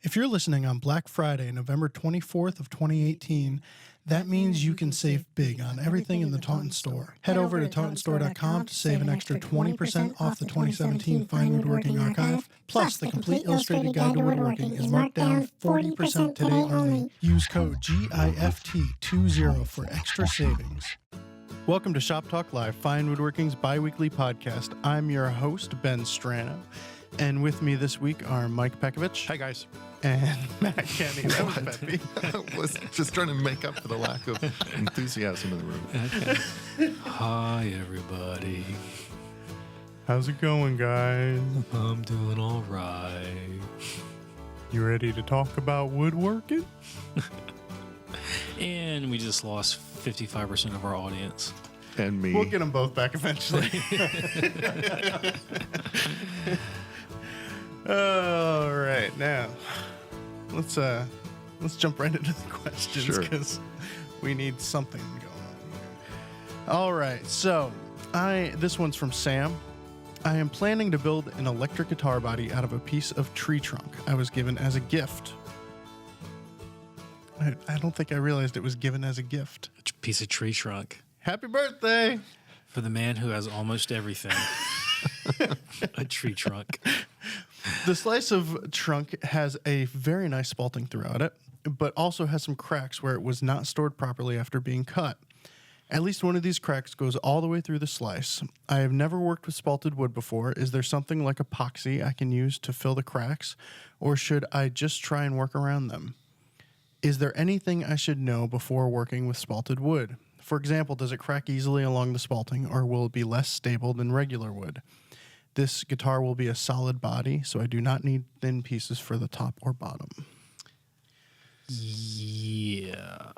If you're listening on Black Friday, November 24th of 2018, that means you can save big on everything in the Taunton store. Head over to tauntonsstore.com to save an extra 20% off the 2017 Fine Woodworking Archive. Plus, the complete illustrated guide to woodworking is marked down 40% today only. Use code GIFT20 for extra savings. Welcome to Shop Talk Live, Fine Woodworking's bi-weekly podcast. I'm your host, Ben Strano. And with me this week are Mike Pekovich. Hi, guys. And Matt Kenny. That was peppy. I was just trying to make up for the lack of enthusiasm in the room. Okay. Hi, everybody. How's it going, guys? I'm doing all right. You ready to talk about woodworking? And we just lost 55% of our audience. And me. We'll get them both back eventually. All right, now let's jump right into the questions because we need something going on here. All right, so this one's from Sam. I am planning to build an electric guitar body out of a piece of tree trunk I was given as a gift. I don't think I realized it was given as a gift. A piece of tree trunk. Happy birthday! For the man who has almost everything. A tree trunk. The slice of trunk has a very nice spalting throughout it, but also has some cracks where it was not stored properly after being cut. At least one of these cracks goes all the way through the slice. I have never worked with spalted wood before. Is there something like epoxy I can use to fill the cracks, or should I just try and work around them? Is there anything I should know before working with spalted wood? For example, does it crack easily along the spalting, or will it be less stable than regular wood? This guitar will be a solid body, so I do not need thin pieces for the top or bottom. Yeah.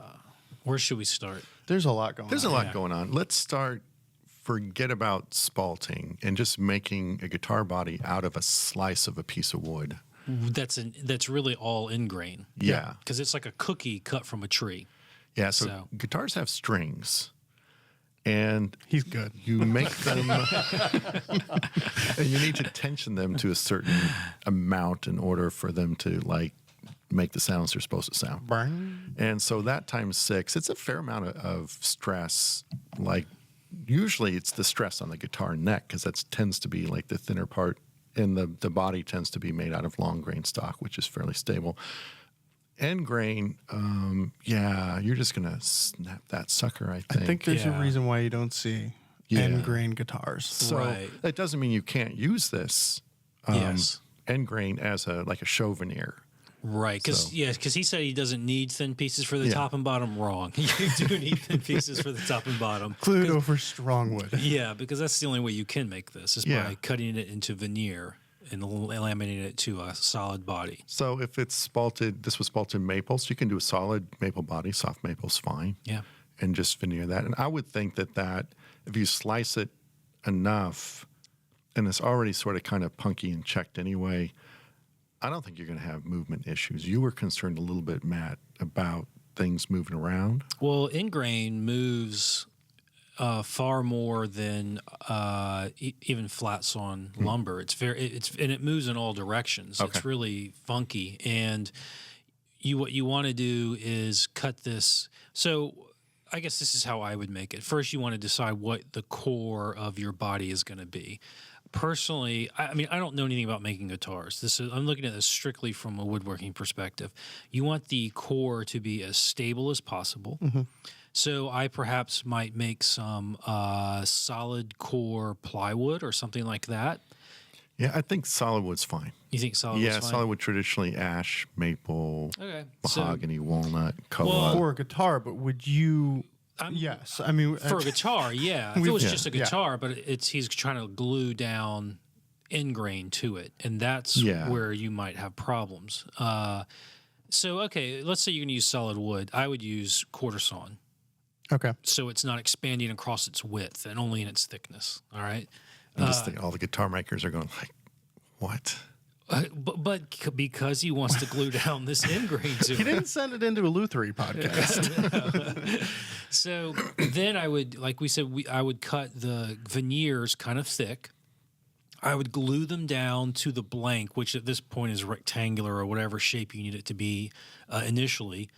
Where should we start? There's a lot going on. There's a lot going on. Let's forget about spalting and just making a guitar body out of a slice of a piece of wood. That's really all in grain. Yeah. Because it's like a cookie cut from a tree. Yeah, so guitars have strings. And he's good. You make them, and you need to tension them to a certain amount in order for them to make the sounds they're supposed to sound. Burn. And so that times 6, it's a fair amount of stress. Usually it's the stress on the guitar neck because that tends to be like the thinner part, and the body tends to be made out of long grain stock, which is fairly stable. End grain, you're just going to snap that sucker, I think. I think there's a reason why you don't see end grain guitars. So that doesn't mean you can't use this end grain as a show veneer. Right, because he said he doesn't need thin pieces for the top and bottom. Wrong. You do need thin pieces for the top and bottom. Glued over strong wood. Yeah, because that's the only way you can make this is by cutting it into veneer and laminating it to a solid body. So if it's spalted, this was spalted maple, so you can do a solid maple body. Soft maple's fine. Yeah. And just veneer that. And I would think that if you slice it enough, and it's already sort of kind of punky and checked anyway, I don't think you're going to have movement issues. You were concerned a little bit, Matt, about things moving around. Well, ingrain moves far more than even flat sawn lumber. It's and it moves in all directions. Okay. It's really funky, and what you want to do is cut this. So I guess this is how I would make it. First, you want to decide what the core of your body is going to be. Personally, I don't know anything about making guitars. I'm looking at this strictly from a woodworking perspective. You want the core to be as stable as possible. Mm-hmm. So I perhaps might make some solid core plywood or something like that. Yeah, I think solid wood's fine. You think solid wood's fine? Yeah, solid wood traditionally ash, maple, mahogany, walnut, koa. Well, for a guitar, but would you... yes. I mean... For a guitar, yeah. If it was just a guitar, but he's trying to glue down end grain to it, and that's where you might have problems. So, okay, let's say you're going to use solid wood. I would use quarter sawn. Okay. So it's not expanding across its width and only in its thickness, all right? I just think all the guitar makers are going what? But because he wants to glue down this end grain to it. He didn't send it into a Luthery podcast. So then I would, like we said, I would cut the veneers kind of thick. I would glue them down to the blank, which at this point is rectangular or whatever shape you need it to be initially.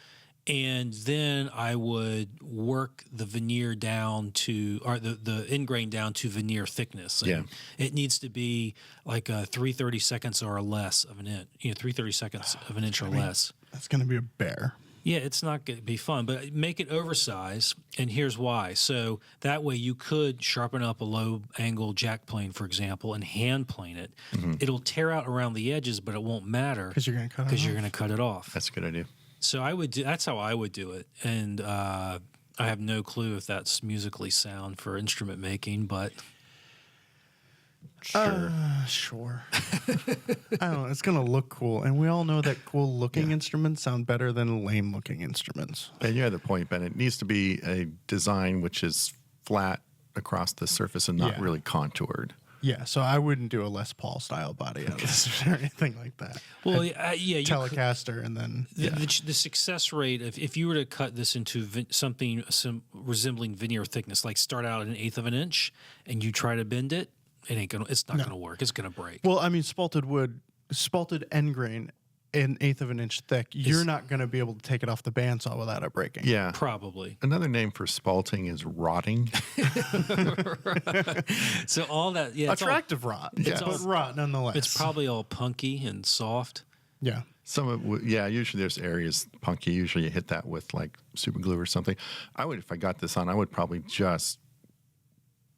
And then I would work the veneer down to, or the end grain down to veneer thickness. And it needs to be like 3/32 or less of an inch, 3/32 of an inch or less. That's going to be a bear. Yeah, it's not going to be fun, but make it oversized, and here's why. So that way you could sharpen up a low-angle jack plane, for example, and hand plane it. It'll tear out around the edges, but it won't matter Because you're going to cut it off. you're going to cut it off. That's a good idea. So that's how I would do it, and I have no clue if that's musically sound for instrument making, but Sure. I don't know. It's going to look cool. And we all know that cool looking instruments sound better than lame looking instruments. And you had the point, Ben. It needs to be a design which is flat across the surface and not really contoured. Yeah, so I wouldn't do a Les Paul style body out of this or anything like that. well, you Telecaster and then the success rate if you were to cut this into something resembling veneer thickness, like start out at 1/8 of an inch, and you try to bend it, it's not gonna work. It's gonna break. Well, I mean, spalted end grain, 1/8 of an inch thick. You're not going to be able to take it off the bandsaw without it breaking. Yeah. Probably. Another name for spalting is rotting. So all that, it's Attractive rot, but rot nonetheless. It's probably all punky and soft. Yeah. Some of usually there's areas punky. Usually you hit that with like super glue or something. If I got this on, I would probably just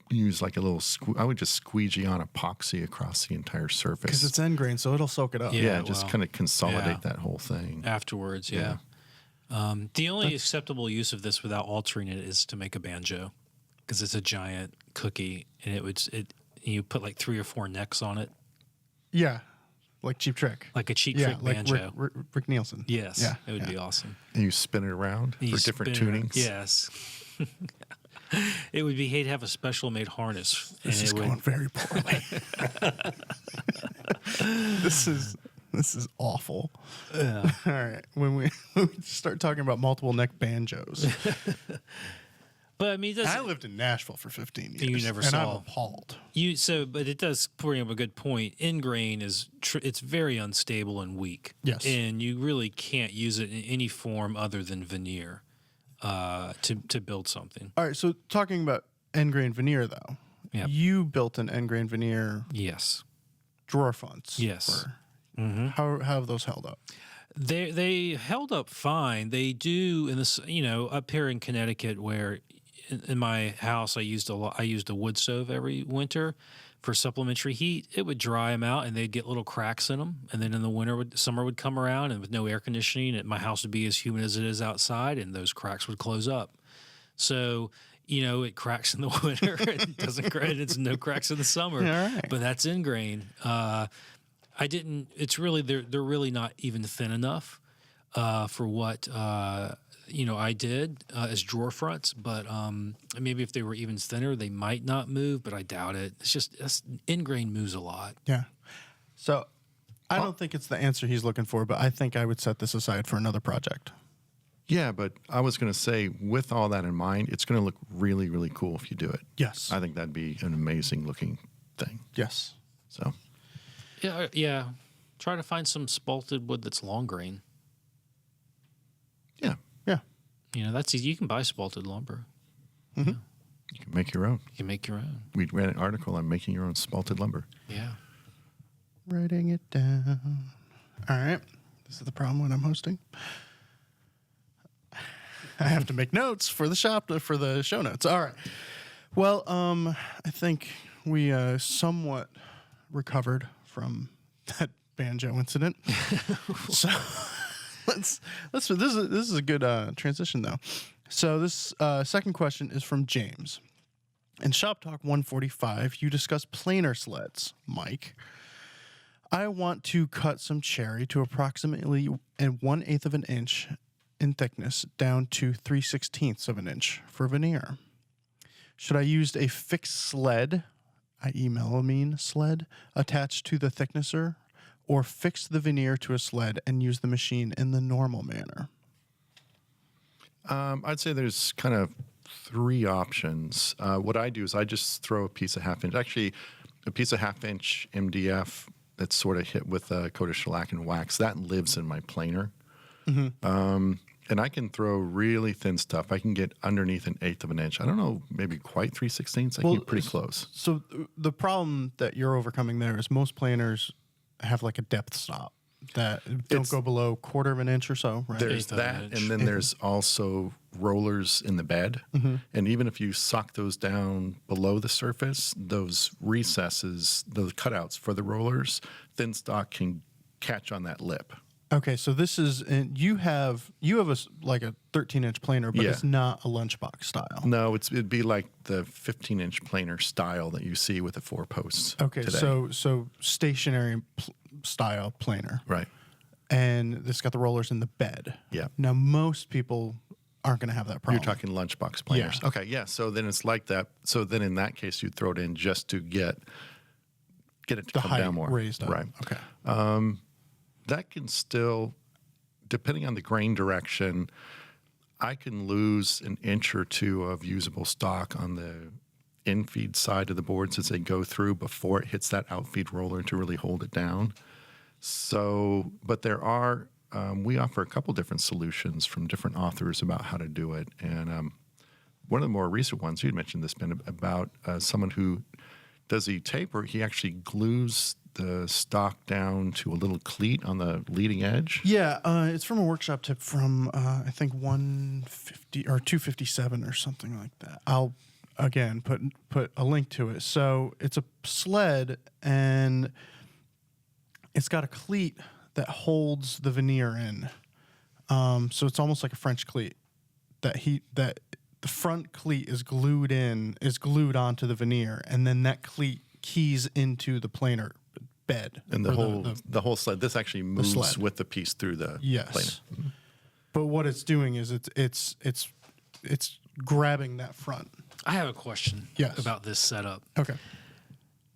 use like a little I would just squeegee on epoxy across the entire surface. Because it's end grain, so it'll soak it up. Yeah, just kind of consolidate that whole thing. Afterwards, the only acceptable use of this without altering it is to make a banjo, because it's a giant cookie, and you put like 3 or 4 necks on it. Yeah, like Cheap Trick. Like a Cheap Trick like banjo. Rick Nielsen. Yes, it would be awesome. And you spin it around for different tunings. Yes. It would be he'd have a special made harness. This is going very poorly. This is awful. All right, when we start talking about multiple neck banjos. But I mean, I lived in Nashville for 15 years. You never and saw. I'm appalled. But it does bring up a good point. End grain it's very unstable and weak. Yes, and you really can't use it in any form other than veneer to build something. All right, so talking about end grain veneer, though, you built an end grain veneer. Yes. Drawer fronts. Yes. How have those held up? They held up fine. They do in this, up here in Connecticut, where in my house I used a wood stove every winter for supplementary heat. It would dry them out, and they'd get little cracks in them. And then in the summer would come around, and with no air conditioning, my house would be as humid as it is outside, and those cracks would close up. So it cracks in the winter. It doesn't crack. It's no cracks in the summer. Right. But that's end grain. It's really they're really not even thin enough for what I did as drawer fronts, but maybe if they were even thinner, they might not move, but I doubt it. It's just end grain moves a lot. Yeah. So I don't think it's the answer he's looking for, but I think I would set this aside for another project. Yeah, but I was going to say, with all that in mind, it's going to look really, really cool if you do it. Yes. I think that'd be an amazing looking thing. Yes. So. Yeah. Try to find some spalted wood that's long grain. Yeah. Yeah. That's easy. You can buy spalted lumber. Mm-hmm. Yeah. You can make your own. You can make your own. We read an article on making your own spalted lumber. Yeah. Writing it down. All right. This is the problem when I'm hosting. I have to make notes for the show notes. All right. Well, I think we somewhat recovered from that banjo incident. So let's. This is a good transition though. So this second question is from James. In Shop Talk 145, you discuss planer sleds, Mike. I want to cut some cherry to approximately 1/8 of an inch in thickness down to 3/16 of an inch for veneer. Should I use a fixed sled, i.e. melamine sled, attached to the thicknesser, or fix the veneer to a sled and use the machine in the normal manner? I'd say there's kind of 3 options. What I do is I just throw a piece of 1/2 inch. Actually, a piece of 1/2 inch MDF that's sort of hit with a coat of shellac and wax that lives in my planer. And I can throw really thin stuff. I can get underneath 1/8 of an inch. I don't know, maybe quite 3/16. I can get pretty close. So the problem that you're overcoming there is most planers have like a depth stop that don't go below 1/4 of an inch or so, right? There's that, and then there's also rollers in the bed. And even if you sock those down below the surface, those recesses, those cutouts for the rollers, thin stock can catch on that lip. Okay, so this is, and you have like a 13-inch planer, but it's not a lunchbox style. No, it'd be like the 15-inch planer style that you see with the 4 posts. Okay, today. so stationary style planer, Right. and it's got the rollers in the bed. Yeah. Now most people aren't going to have that problem. You're talking lunchbox planers. Yeah. Okay, yeah. So then it's like that. So then in that case, you'd throw it in just to get it to the come height down more. raised up. Right. Okay. That can still, depending on the grain direction, I can lose 1 inch or 2 of usable stock on the infeed side of the boards as they go through before it hits that outfeed roller to really hold it down. So, but there are, we offer a couple different solutions from different authors about how to do it. And one of the more recent ones, you'd mentioned this, Ben, about someone who does the taper. He actually glues the stock down to a little cleat on the leading edge. Yeah, it's from a workshop tip from I think 150 or 257 or something like that. I'll again put a link to it. So it's a sled and it's got a cleat that holds the veneer in. So it's almost like a French cleat that the front cleat is glued onto the veneer, and then that cleat keys into the planer bed. And the whole sled, this actually moves sled. with the piece through the Yes. planer. But what it's doing is it's grabbing that front. I have a question Yes. about this setup. Okay.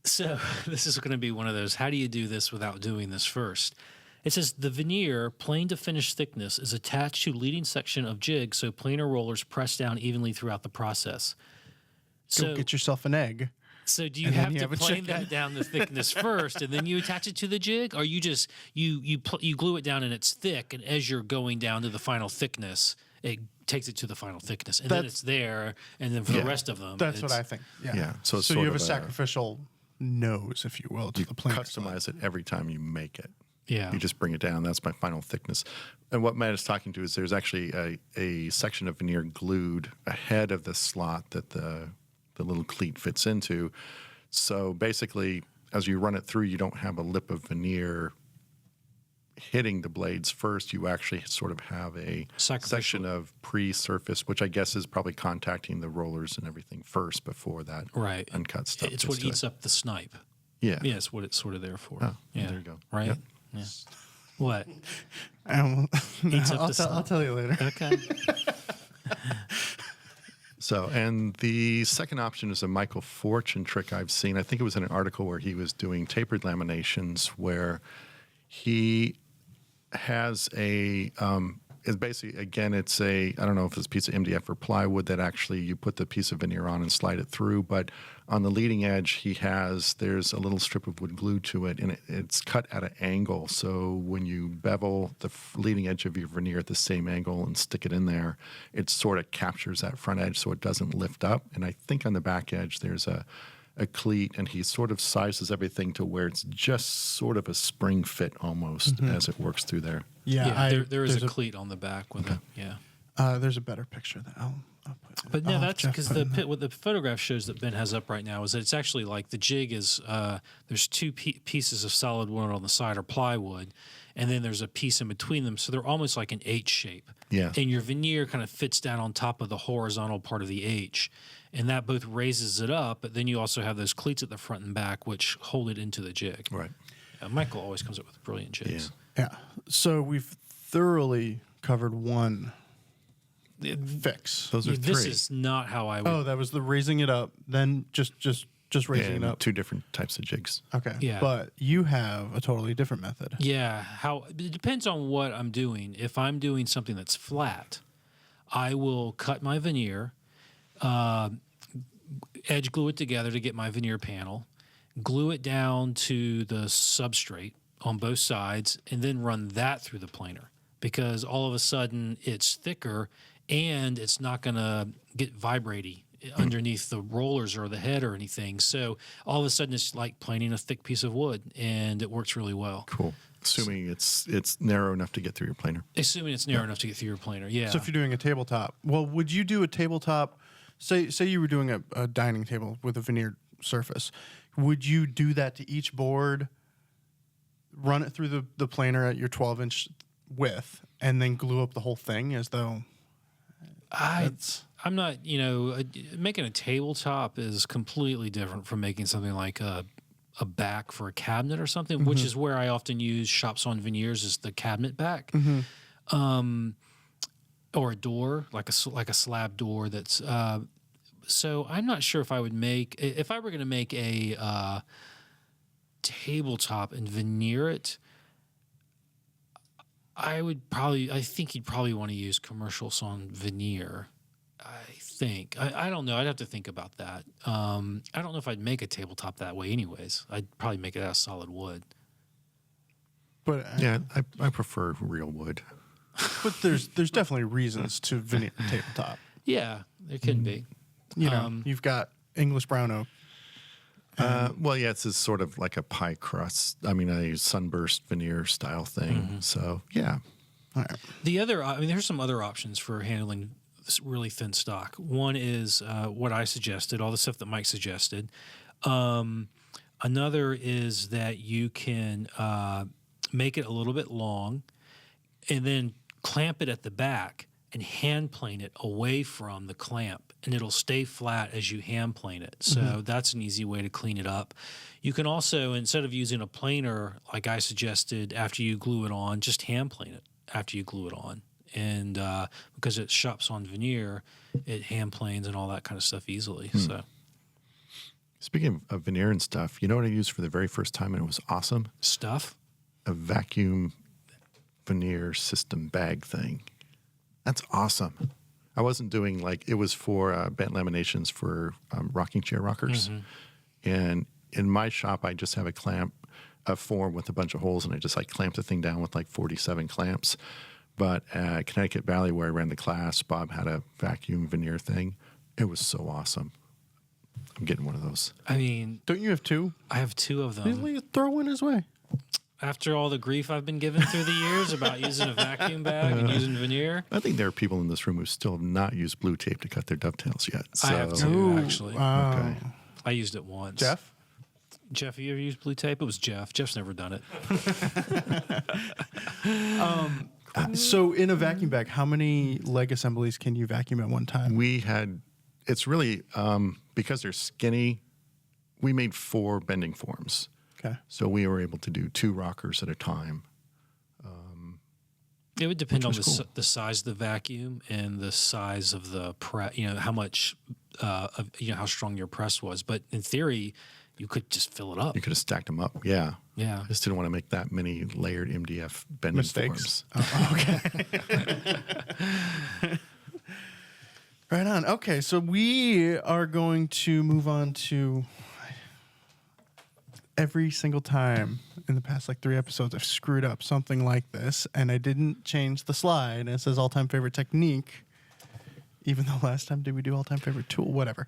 So this is going to be one of those, how do you do this without doing this first? It says the veneer, plain to finish thickness, is attached to leading section of jig so planer rollers press down evenly throughout the process. Go get yourself an egg. So do you And then have you to have a plane chicken. that down the thickness first, and then you attach it to the jig, or you just you glue it down and it's thick, and as you're going down to the final thickness, it takes it to the final thickness, and then That's- it's there, and then for the rest of them, That's what I think. Yeah. Yeah, so it's you sort have a of sacrificial nose, if you will, to the planer. Customize it every time you make it. Yeah. You just bring it down. That's my final thickness. And what Matt is talking to is there's actually a section of veneer glued ahead of the slot that the little cleat fits into. So basically, as you run it through, you don't have a lip of veneer hitting the blades first. You actually sort of have a section of pre-surface, which I guess is probably contacting the rollers and everything first before that right uncut stuff. It's gets what to eats it. up the snipe. Yeah. Yeah, it's what it's sort of there for. Oh, yeah, there you go. Right. Yep. Yeah. What? Eats up the I'll tell you later. Okay. So, and the second option is a Michael Fortune trick I've seen. I think it was in an article where he was doing tapered laminations where he has it's basically, again, I don't know if it's a piece of MDF or plywood that actually you put the piece of veneer on and slide it through, but on the leading edge, there's a little strip of wood glued to it, and it's cut at an angle. So when you bevel the leading edge of your veneer at the same angle and stick it in there, it sort of captures that front edge so it doesn't lift up. And I think on the back edge, there's a cleat, and he sort of sizes everything to where it's just sort of a spring fit almost as it works through there. Yeah, there is a cleat on the back with it. Yeah. There's a better picture that I'll put. But no, I'll have that's Jeff because put in there. what the photograph shows that Ben has up right now is that it's actually like the jig is there's two pieces of solid wood on the side or plywood, and then there's a piece in between them, so they're almost like an H shape. Yeah. And your veneer kind of fits down on top of the horizontal part of the H, and that both raises it up, but then you also have those cleats at the front and back which hold it into the jig. Right. Michael always comes up with brilliant jigs. Yeah. So we've thoroughly covered one fix. Those are This three. is not how I would. Oh, that was the raising it up, then just raising And it up. two different types of jigs. Okay. Yeah. But you have a totally different method. Yeah, it depends on what I'm doing. If I'm doing something that's flat, I will cut my veneer, edge glue it together to get my veneer panel, glue it down to the substrate on both sides, and then run that through the planer, because all of a sudden it's thicker and it's not going to get vibraty underneath the rollers or the head or anything. So all of a sudden it's like planing a thick piece of wood, and it works really well. Cool. Assuming it's narrow enough to get through your planer. Assuming it's narrow enough to get through your planer, yeah. So if you're doing a tabletop, well, would you do a tabletop? Say you were doing a dining table with a veneered surface. Would you do that to each board, run it through the planer at your 12-inch width, and then glue up the whole thing as though? I'm not, making a tabletop is completely different from making something like a back for a cabinet or something, which is where I often use Shops on Veneers as the cabinet back, or a door, like a slab door. That's so I'm not sure if I would if I were going to make a tabletop and veneer it. I think you'd probably want to use commercial sawn veneer. I think. I don't know. I'd have to think about that. I don't know if I'd make a tabletop that way anyways. I'd probably make it out of solid wood. But Yeah, I prefer real wood. but there's definitely reasons to veneer a tabletop. Yeah, there can be. You've got English brown oak. Well, yeah, it's sort of like a pie crust. I mean, a sunburst veneer style thing. So, yeah. All right. There's some other options for handling this really thin stock. One is what I suggested, all the stuff that Mike suggested. Another is that you can make it a little bit long and then clamp it at the back and hand plane it away from the clamp, and it'll stay flat as you hand plane it. So that's an easy way to clean it up. You can also, instead of using a planer like I suggested after you glue it on, just hand plane it after you glue it on. And because it Shops on Veneer, it hand planes and all that kind of stuff easily. So, Speaking of veneer and stuff, you know what I used for the very first time and it was awesome? stuff. A vacuum veneer system bag thing. That's awesome. I wasn't doing it was for bent laminations for rocking chair rockers. And in my shop, I just have a form with a bunch of holes, and I just clamp the thing down with 47 clamps. But at Connecticut Valley, where I ran the class, Bob had a vacuum veneer thing. It was so awesome. I'm getting one of those. I mean, Don't you have two? I have two of them. Really? Throw one his way. After all the grief I've been given through the years about using a vacuum bag and using veneer, I think there are people in this room who still have not used blue tape to cut their dovetails yet. So. I have two, actually. Okay. I used it once. Jeff? Jeff, have you ever used blue tape? It was Jeff. Jeff's never done it. So in a vacuum bag, how many leg assemblies can you vacuum at one time? It's really, because they're skinny, we made 4 bending forms. Okay. So we were able to do 2 rockers at a time. It would depend on was cool. the size of the vacuum and the size of the press, how much, how strong your press was. But in theory, you could just fill it up. You could have stacked them up. Yeah. Yeah. I just didn't want to make that many layered MDF bending Mistakes. forms. Oh, okay. Right on. Okay, so we are going to move on to every single time in the past 3 episodes I've screwed up something like this, and I didn't change the slide. And it says all-time favorite technique, even though last time did we do all-time favorite tool? Whatever.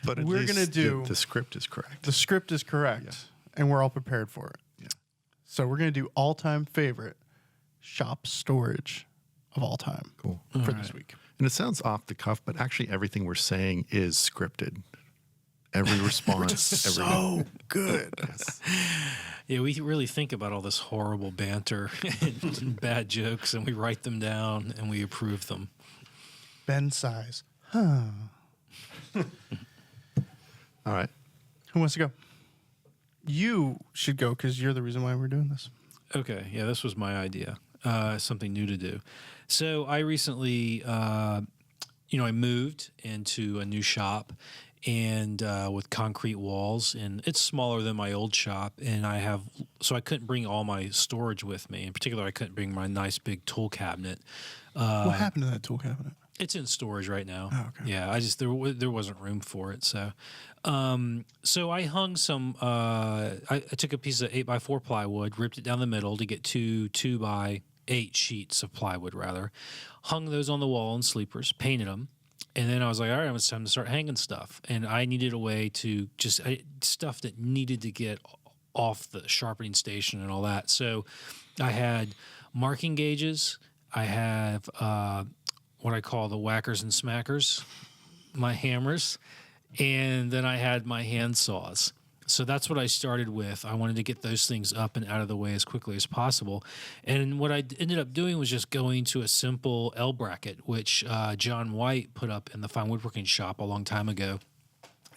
But at we're least gonna do the script is correct. the script is correct, and we're all prepared for it. Yeah. So we're gonna do all-time favorite shop storage of all time. Cool. For this week. And it sounds off the cuff, but actually everything we're saying is scripted. Every response. So good. Yes. Yeah, we really think about all this horrible banter and bad jokes, and we write them down and we approve them. Ben size. All right. Who wants to go? You should go because you're the reason why we're doing this. Okay, yeah, this was my idea. Something new to do. So I recently, I moved into a new shop and with concrete walls, and it's smaller than my old shop. And so I couldn't bring all my storage with me. In particular, I couldn't bring my nice big tool cabinet. What happened to that tool cabinet? It's in storage right now. Oh, okay. Yeah, there wasn't room for it, so so I hung some. I took a piece of 8x4 plywood, ripped it down the middle to get two 2x8 sheets of plywood, rather. Hung those on the wall in sleepers, painted them, and then I was like, all right, it's time to start hanging stuff. And I needed a way to stuff that needed to get off the sharpening station and all that. So I had marking gauges. I have what I call the whackers and smackers, my hammers, and then I had my hand saws. So that's what I started with. I wanted to get those things up and out of the way as quickly as possible. And what I ended up doing was just going to a simple L bracket, which John White put up in the fine woodworking shop a long time ago.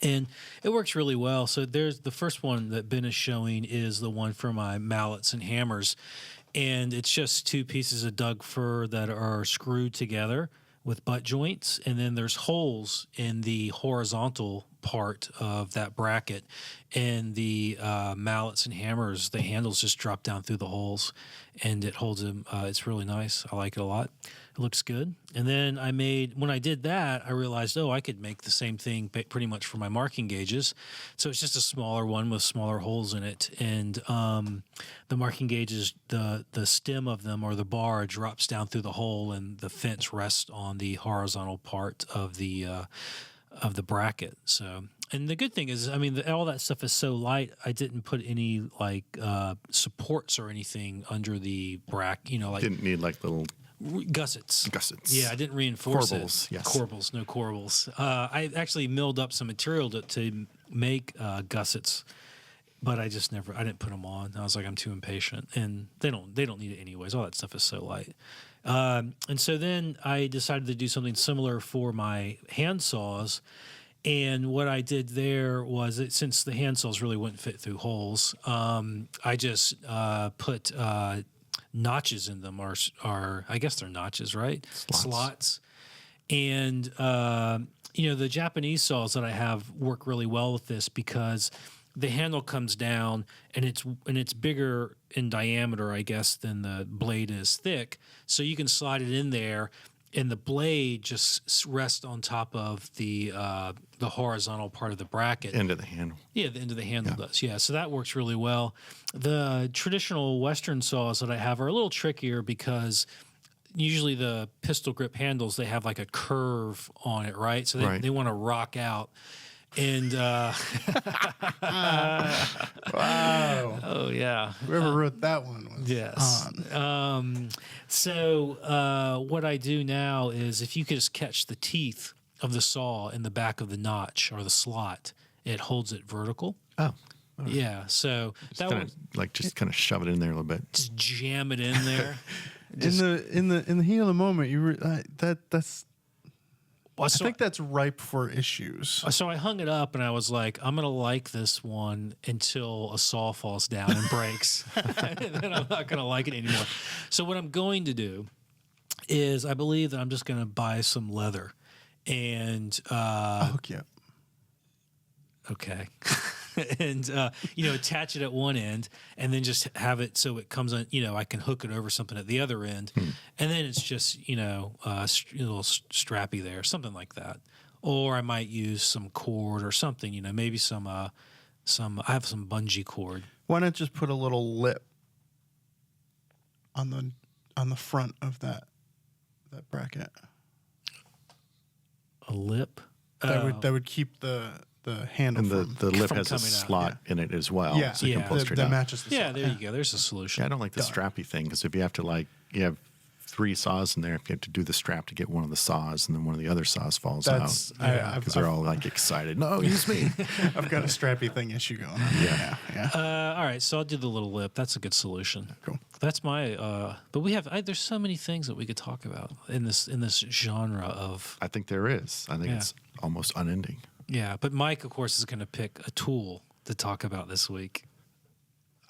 And it works really well. So there's the first one that Ben is showing is the one for my mallets and hammers. And it's just two pieces of Doug fir that are screwed together with butt joints. And then there's holes in the horizontal part of that bracket. And the mallets and hammers, the handles just drop down through the holes. And it holds them. It's really nice. I like it a lot. It looks good. And then when I did that, I realized, I could make the same thing pretty much for my marking gauges. So it's just a smaller one with smaller holes in it. And the marking gauges, the stem of them or the bar drops down through the hole, and the fence rests on the horizontal part of the bracket. So, and the good thing is, all that stuff is so light. I didn't put any supports or anything under the bracket. Didn't need like little gussets. Yeah, I didn't reinforce corbels, it. yes. Corbels, no corbels. I actually milled up some material to make gussets, but I didn't put them on. I was like, I'm too impatient, and they don't need it anyways. All that stuff is so light. And so then I decided to do something similar for my hand saws. And what I did there was, since the hand saws really wouldn't fit through holes, I just put notches in them, or I guess they're notches, right? Slots. And the Japanese saws that I have work really well with this because the handle comes down and it's bigger in diameter, I guess, than the blade is thick. So you can slide it in there, and the blade just rests on top of the horizontal part of the bracket. End of the handle. Yeah, the end of the handle does. Yeah, so that works really well. The traditional Western saws that I have are a little trickier because usually the pistol grip handles, they have like a curve on it, right? So they want to rock out. And Wow. oh yeah, Whoever wrote that one was yes. on. So what I do now is, if you could just catch the teeth of the saw in the back of the notch or the slot, it holds it vertical. Oh. Yeah. So Just kind of shove it in there a little bit. just jam it in there. In the heat of the moment, that's. Well, I think that's ripe for issues. So I hung it up, and I was like, I'm going to like this one until a saw falls down and breaks. And then I'm not going to like it anymore. So what I'm going to do is, I believe that I'm just going to buy some leather. And Hook you up. okay. And attach it at one end, and then just have it so it comes on. I can hook it over something at the other end, and then it's just a little strappy there, something like that. Or I might use some cord or something. Maybe some. I have some bungee cord. Why not just put a little lip on the front of that bracket? A lip. That would keep the handle. And the lip from has a coming out, slot in it as well. Yeah, So you can pull it straight that out. matches the Yeah, slot. there you go. There's a solution. Yeah, I don't like the strappy thing, because if you have to you have 3 saws in there, if you have to do the strap to get one of the saws, and then one of the other saws falls That's- out, because they're all excited. No, use me. I've got a strappy thing issue going on. Yeah. All right, so I'll do the little lip. That's a good solution. Cool. That's my. But we have. There's so many things that we could talk about in this genre of. I think there is. I think it's almost unending. Yeah, but Mike, of course, is going to pick a tool to talk about this week.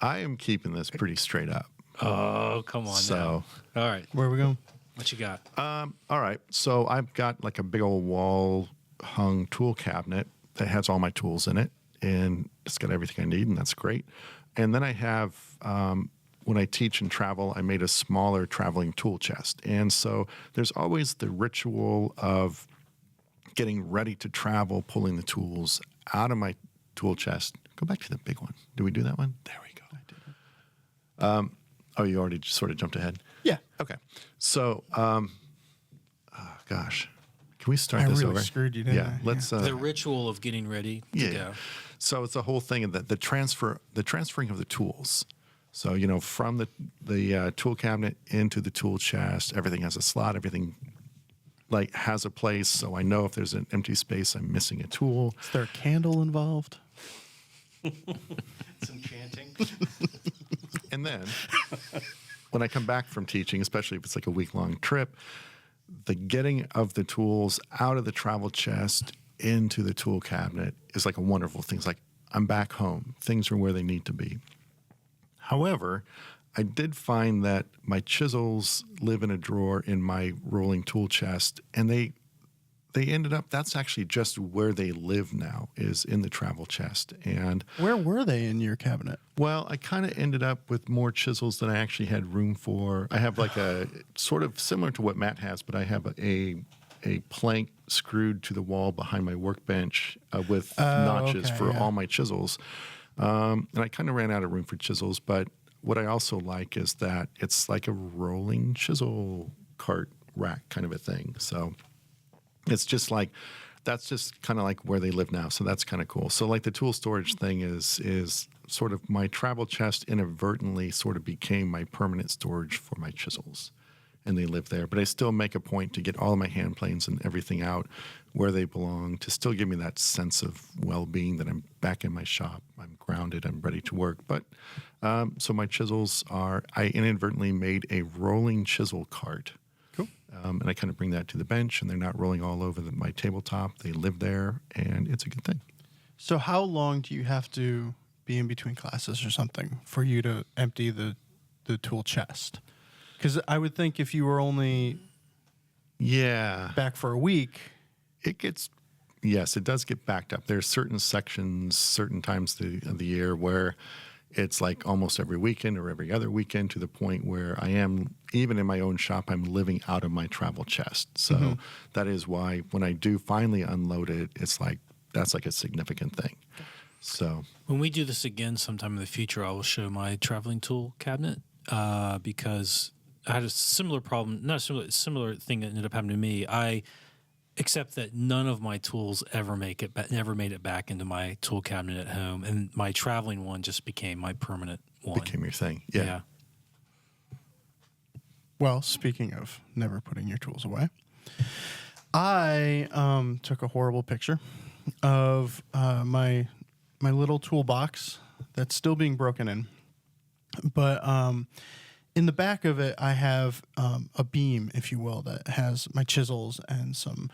I am keeping this pretty straight up. Oh, come on So, now. All right, Where are we going? what you got? all right. So I've got a big old wall hung tool cabinet that has all my tools in it, and it's got everything I need, and that's great. And then I have when I teach and travel, I made a smaller traveling tool chest. And so there's always the ritual of getting ready to travel, pulling the tools out of my tool chest. Go back to the big one. Do we do that one? There we go. I did. Oh, you already sort of jumped ahead? Yeah. Okay. So, gosh. Can we start I this really over? screwed you, didn't I? Let's. The ritual of getting ready to go. So it's the whole thing of the transferring of the tools. So, you know, from the tool cabinet into the tool chest, everything has a slot, everything like has a place. So I know if there's an empty space, I'm missing a tool. Is there a candle involved? Some chanting. And then when I come back from teaching, especially if it's like a week-long trip, the getting of the tools out of the travel chest into the tool cabinet is like a wonderful thing. It's like I'm back home. Things are where they need to be. However, I did find that my chisels live in a drawer in my rolling tool chest, and they ended up, that's actually just where they live now, is in the travel chest. And Where were they in your cabinet? well, I kind of ended up with more chisels than I actually had room for. I have like a sort of similar to what Matt has, but I have a plank screwed to the wall behind my workbench with notches for all my chisels. And I kind of ran out of room for chisels, but what I also like is that it's like a rolling chisel cart rack kind of a thing. So it's just like, that's just kind of like where they live now. So that's kind of cool. So like the tool storage thing is sort of my travel chest inadvertently sort of became my permanent storage for my chisels. And they live there. But I still make a point to get all of my hand planes and everything out where they belong to still give me that sense of well-being that I'm back in my shop. I'm grounded. I'm ready to work. But so my chisels I inadvertently made a rolling chisel cart. Cool. And I kind of bring that to the bench, and they're not rolling all over my tabletop. They live there, and it's a good thing. So how long do you have to be in between classes or something for you to empty the tool chest? Because I would think if you were only back for a week, yes, it does get backed up. There's certain sections, certain times of the year where it's like almost every weekend or every other weekend, to the point where I am, even in my own shop, I'm living out of my travel chest. So that is why when I do finally unload it, it's like, that's like a significant thing. So when we do this again sometime in the future, I will show my traveling tool cabinet because I had a similar problem, not a similar thing that ended up happening to me. Except that none of my tools never made it back into my tool cabinet at home, and my traveling one just became my permanent one. became your thing. Yeah. well, speaking of never putting your tools away, I took a horrible picture of my little toolbox that's still being broken in. But in the back of it, I have a beam, if you will, that has my chisels and some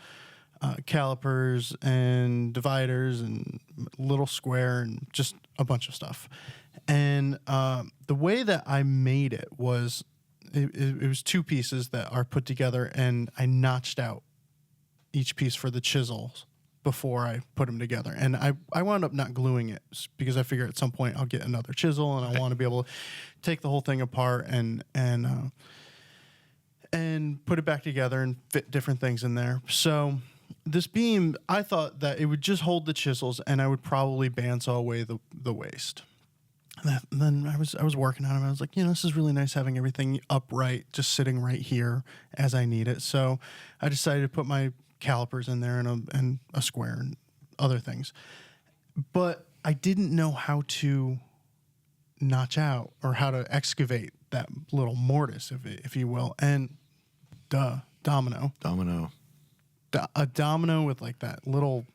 calipers and dividers and little square and just a bunch of stuff. And the way that I made it was it was two pieces that are put together, and I notched out each piece for the chisels before I put them together. And I wound up not gluing it because I figure at some point I'll get another chisel, and I want to be able to take the whole thing apart and put it back together and fit different things in there. So this beam, I thought that it would just hold the chisels, and I would probably bandsaw away the waste. And then I was working on it. I was like, this is really nice having everything upright, just sitting right here as I need it. So I decided to put my calipers in there and a square and other things. But I didn't know how to notch out or how to excavate that little mortise, if you will. And domino. A domino with like that little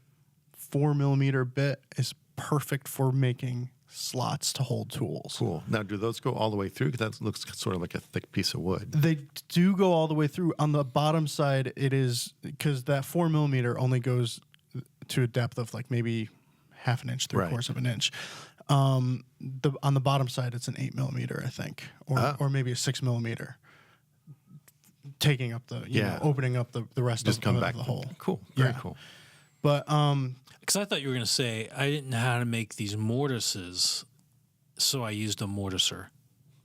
4mm bit is perfect for making slots to hold tools. Cool. Now, do those go all the way through? Because that looks sort of like a thick piece of wood. They do go all the way through. On the bottom side, it is because that 4mm only goes to a depth of like maybe half an inch, three-quarters of an inch. On the bottom side, it's an 8mm, I think, or maybe a 6mm. Taking up opening up the rest Just of come back the hole. Cool. Very cool. But Because I thought you were going to say I didn't know how to make these mortises, so I used a mortiser.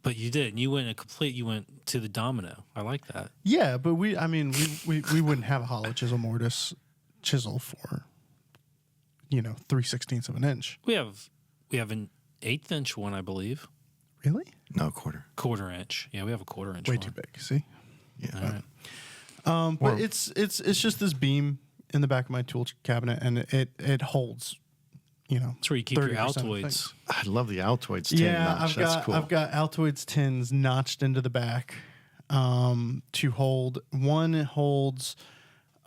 But you did. You went you went to the domino. I like that. Yeah, but we wouldn't have a hollow chisel mortise chisel for 3/16 of an inch. We have an 1/8 inch one, I believe. Really? No, quarter. 1/4 inch. Yeah, we have a 1/4 inch Way one. too big. See? Yeah. All right. But it's just this beam in the back of my tool cabinet, and it holds. That's where you keep your 30% of Altoids. things. I love the Altoids tin Yeah, notch. That's cool. I've got Altoids tins notched into the back to hold. One holds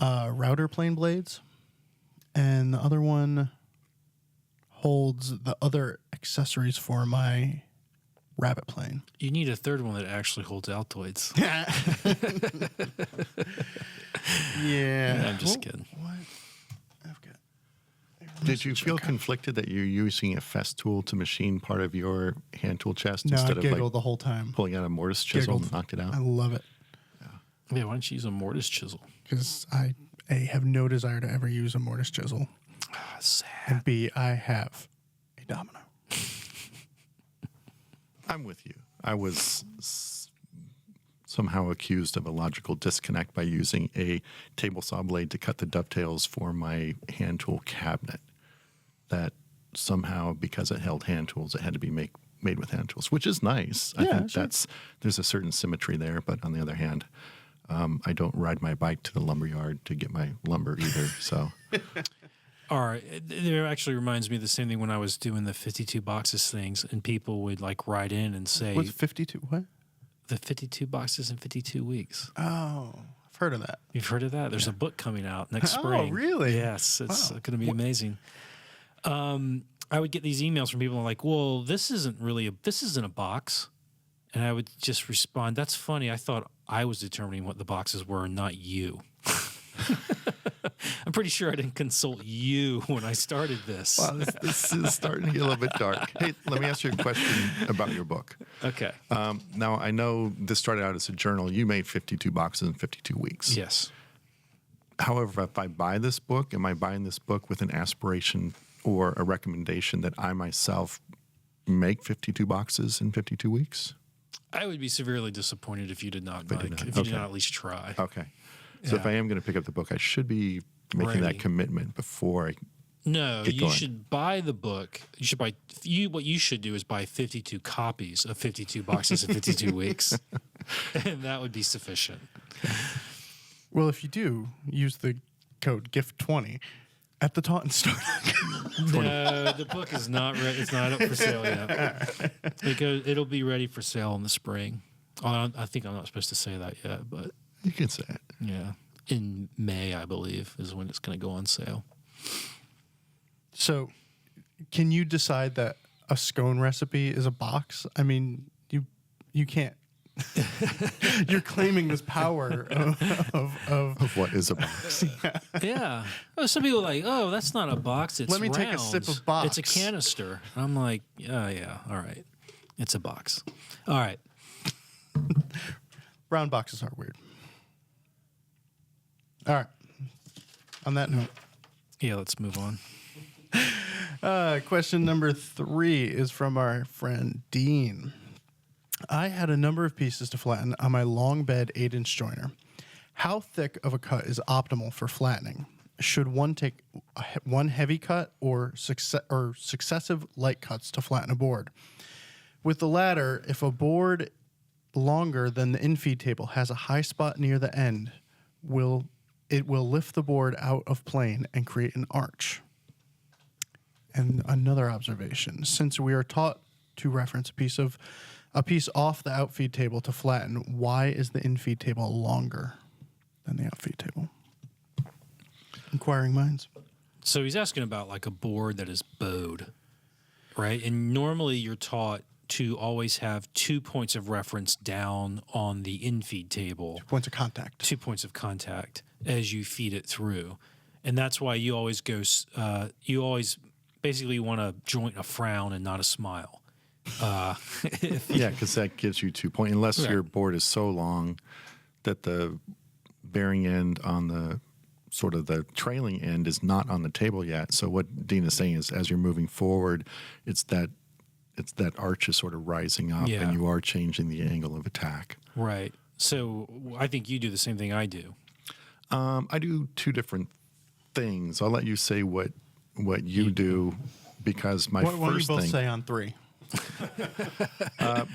router plane blades, and the other one holds the other accessories for my rabbit plane. You need a third one that actually holds Altoids. Yeah, I'm just kidding. What? I've got. Did you feel conflicted that you're using a fest tool to machine part of your hand tool chest No, I instead of giggled like the whole time. pulling out a mortise chisel and Giggled. knocked it out? I love it Yeah, why don't you use a mortise chisel? because I have no desire to ever use a mortise chisel, Sad. and B, I have a domino. I'm with you. I was somehow accused of a logical disconnect by using a table saw blade to cut the dovetails for my hand tool cabinet. That somehow, because it held hand tools, it had to be made with hand tools, which is nice. I Yeah, think sure. there's a certain symmetry there. But on the other hand, I don't ride my bike to the lumber yard to get my lumber either. So All right. It actually reminds me of the same thing when I was doing the 52 boxes things, and people would like write in and say What's 52? What? the 52 boxes in 52 weeks. Oh, I've heard of that. You've heard of that? There's a book coming out next Oh, spring. really? Yes, it's Wow. going to be amazing. I would get these emails from people like, "Well, this isn't a box," and I would just respond, "That's funny. I thought I was determining what the boxes were, not you." I'm pretty sure I didn't consult you when I started this. wow, this is starting to get a little bit dark. Hey, let me ask you a question about your book. Okay. Now, I know this started out as a journal. You made 52 boxes in 52 weeks. Yes. However, if I buy this book, am I buying this book with an aspiration or a recommendation that I myself make 52 boxes in 52 weeks? I would be severely disappointed if you did not, Mike. did not. If you Okay. did not at least try. Okay. So if Yeah. I am going to pick up the book, I should be making that Ready. commitment before I. No, Get you going. should buy the book. You should buy what you should do is buy 52 copies of 52 boxes in 52 weeks. And that would be sufficient. Well, if you do, use the code GIFT20 at the Taunton store. No, the book is not ready. It's not up for sale yet. It'll be ready for sale in the spring. I think I'm not supposed to say that yet, but You can say it. yeah, in May I believe is when it's going to go on sale. So, can you decide that a scone recipe is a box? I mean, you can't. You're claiming this power of What is a box? Yeah. Oh, some people are like, oh, that's not a box. It's Let me take a sip round. of box." It's a canister. I'm like, yeah. All right. It's a box. All right. round boxes are weird. All right. On that note, Yeah, let's move on. question number 3 is from our friend Dean. I had a number of pieces to flatten on my long bed 8-inch joiner. How thick of a cut is optimal for flattening? Should one take one heavy cut or successive light cuts to flatten a board? With the latter, if a board longer than the infeed table has a high spot near the end, it will lift the board out of plane and create an arch. And another observation, since we are taught to reference a piece off the outfeed table to flatten, why is the infeed table longer than the outfeed table? Inquiring minds. So he's asking about like a board that is bowed, right? And normally you're taught to always have 2 points of reference down on the infeed table. Points of contact. 2 points of contact as you feed it through. And that's why you always you always basically want to joint a frown and not a smile. Yeah, because that gives you 2 points. Unless Right. your board is so long that the bearing end on the sort of the trailing end is not on the table yet. So what Dean is saying is as you're moving forward, it's that it's that arch is sort of rising up, Yeah. and you are changing the angle of attack. Right. So I think you do the same thing I do. I do two different things. I'll let you say what you do, because my Why don't you first both thing. say on three?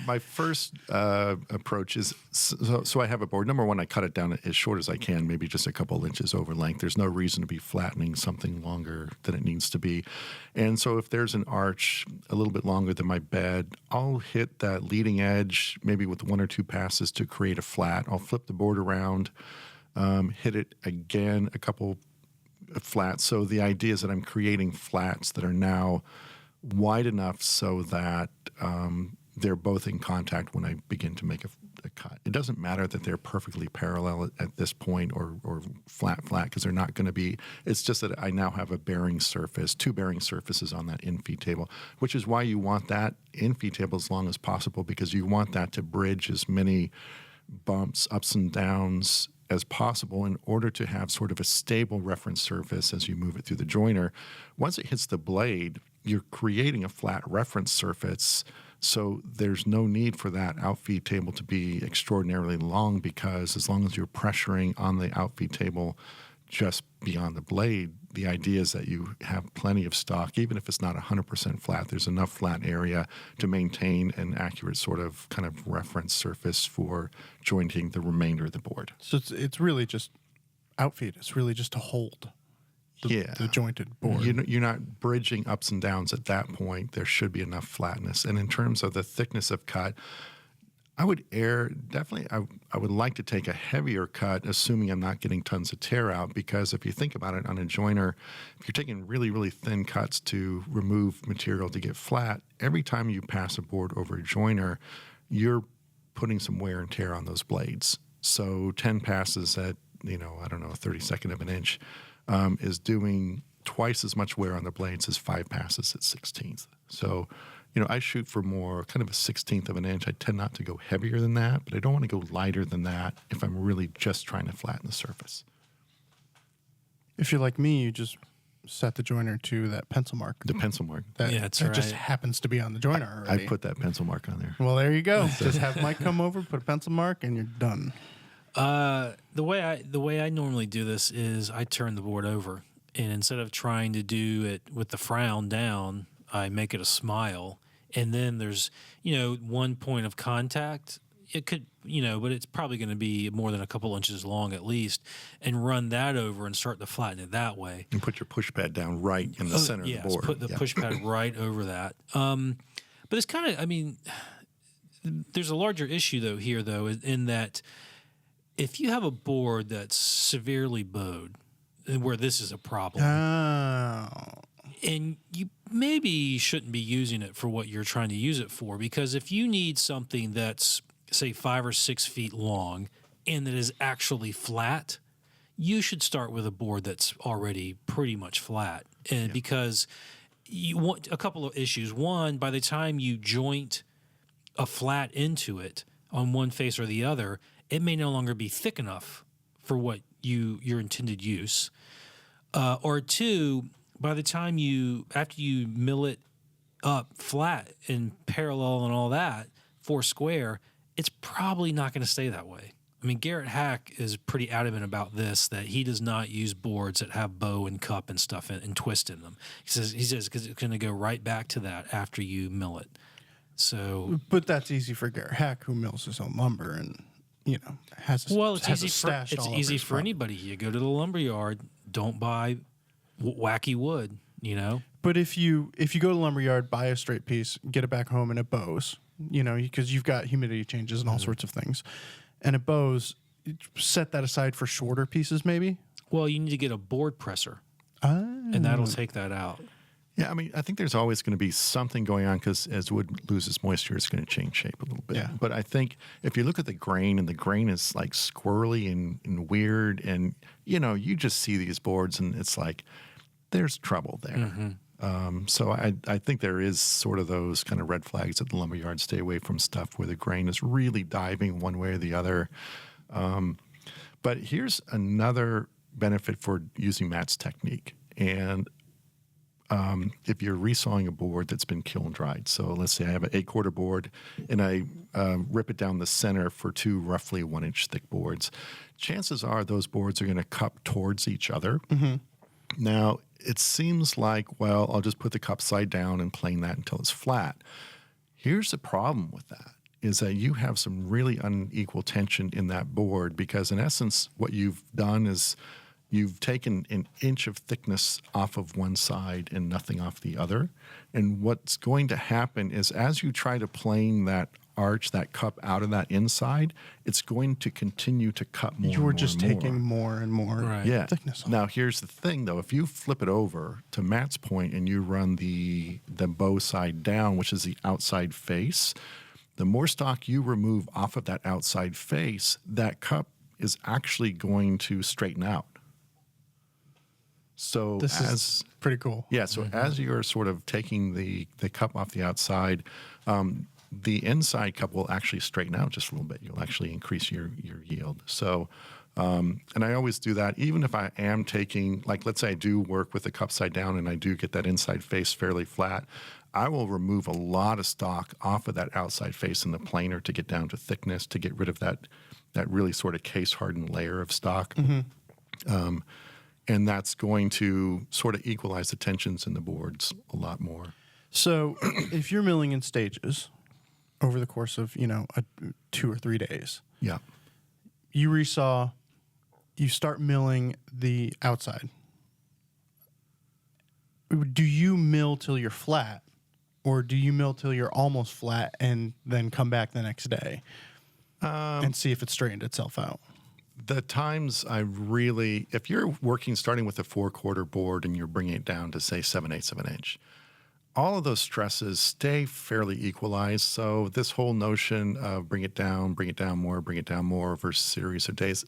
My first approach is, so I have a board. Number one, I cut it down as short as I can, maybe just a couple inches over length. There's no reason to be flattening something longer than it needs to be. And so if there's an arch a little bit longer than my bed, I'll hit that leading edge maybe with one or two passes to create a flat. I'll flip the board around, hit it again, a couple flats. So the idea is that I'm creating flats that are now wide enough so that they're both in contact when I begin to make a cut. It doesn't matter that they're perfectly parallel at this point or flat, because they're not going to be. It's just that I now have a bearing surface, two bearing surfaces on that infeed table, which is why you want that infeed table as long as possible, because you want that to bridge as many bumps, ups and downs as possible in order to have sort of a stable reference surface as you move it through the joiner. Once it hits the blade, you're creating a flat reference surface, so there's no need for that outfeed table to be extraordinarily long, because as long as you're pressuring on the outfeed table just beyond the blade, the idea is that you have plenty of stock. Even if it's not 100% flat, there's enough flat area to maintain an accurate sort of kind of reference surface for jointing the remainder of the board. So it's really just outfeed. It's really just to hold the jointed board. You're not bridging ups and downs at that point. There should be enough flatness. And in terms of the thickness of cut, I would I would like to take a heavier cut, assuming I'm not getting tons of tear out, because if you think about it on a joiner, if you're taking really, really thin cuts to remove material to get flat, every time you pass a board over a joiner, you're putting some wear and tear on those blades. So 10 passes at, a 32nd of an inch is doing twice as much wear on the blades as 5 passes at 16th. So, I shoot for more kind of a 16th of an inch. I tend not to go heavier than that, but I don't want to go lighter than that if I'm really just trying to flatten the surface. If you're like me, you just set the joiner to that pencil mark. The pencil mark. That that's right. just happens to be on the joiner already. I put that pencil mark on there. Well, there you go. Just have Mike come over, put a pencil mark, and you're done. The way I normally do this is I turn the board over, and instead of trying to do it with the frown down, I make it a smile. And then there's, one point of contact. It could, but it's probably going to be more than a couple inches long at least, and run that over and start to flatten it that way. And put your push pad down right in the center of the board. Put the push pad right over that. But it's kind of, there's a larger issue though, in that if you have a board that's severely bowed, where this is a problem. Oh. And you maybe shouldn't be using it for what you're trying to use it for, because if you need something that's, say, 5 or 6 feet long and that is actually flat, you should start with a board that's already pretty much flat. And because you want a couple of issues. One, by the time you joint a flat into it on one face or the other, it may no longer be thick enough for what your intended use. Or two, by the time after you mill it up flat and parallel and all that, 4 square, it's probably not going to stay that way. Garrett Hack is pretty adamant about this, that he does not use boards that have bow and cup and stuff and twist in them. He says because it's going to go right back to that after you mill it. So, but that's easy for Garrett Hack, who mills his own lumber and has it's easy for anybody. You go to the lumber yard, don't buy wacky wood, But if you go to the lumberyard, buy a straight piece, get it back home, and it bows, because you've got humidity changes and all sorts of things, and it bows, set that aside for shorter pieces, maybe. Well, you need to get a board presser, and that'll take that out. Yeah, I think there's always going to be something going on, because as wood loses moisture, it's going to change shape a little bit. Yeah. But I think if you look at the grain, and the grain is like squirrely and weird, and you just see these boards, and it's like there's trouble there. Mm-hmm. So I think there is sort of those kind of red flags at the lumberyard. Stay away from stuff where the grain is really diving one way or the other. But here's another benefit for using Matt's technique. And if you're resawing a board that's been kiln dried. So let's say I have an 8/4 board and I rip it down the center for 2 roughly 1-inch thick boards. Chances are those boards are going to cup towards each other. Now, it seems like, well, I'll just put the cup side down and plane that until it's flat. Here's the problem with that, is that you have some really unequal tension in that board, because in essence, what you've done is you've taken an inch of thickness off of one side and nothing off the other. And what's going to happen is as you try to plane that arch, that cup out of that inside, it's going to continue to cut more. You were and more just and more. taking more and more Yeah. thickness off. Now, here's the thing, though. If you flip it over to Matt's point and you run the bow side down, which is the outside face, the more stock you remove off of that outside face, that cup is actually going to straighten out. So This is pretty cool. Yeah, so as you're sort of taking the cup off the outside, the inside cup will actually straighten out just a little bit. You'll actually increase your yield. So, and I always do that, even if I am taking, like, let's say I do work with the cup side down and I do get that inside face fairly flat, I will remove a lot of stock off of that outside face in the planer to get down to thickness, to get rid of that really sort of case-hardened layer of stock. And that's going to sort of equalize the tensions in the boards a lot more. So if you're milling in stages over the course of, 2 or 3 days, Yeah. you resaw, you start milling the outside. Do you mill till you're flat, or do you mill till you're almost flat and then come back the next day and see if it straightened itself out? The times I really, if you're working starting with a 4/4 board and you're bringing it down to say 7/8 of an inch, all of those stresses stay fairly equalized. So this whole notion of bring it down more over a series of days,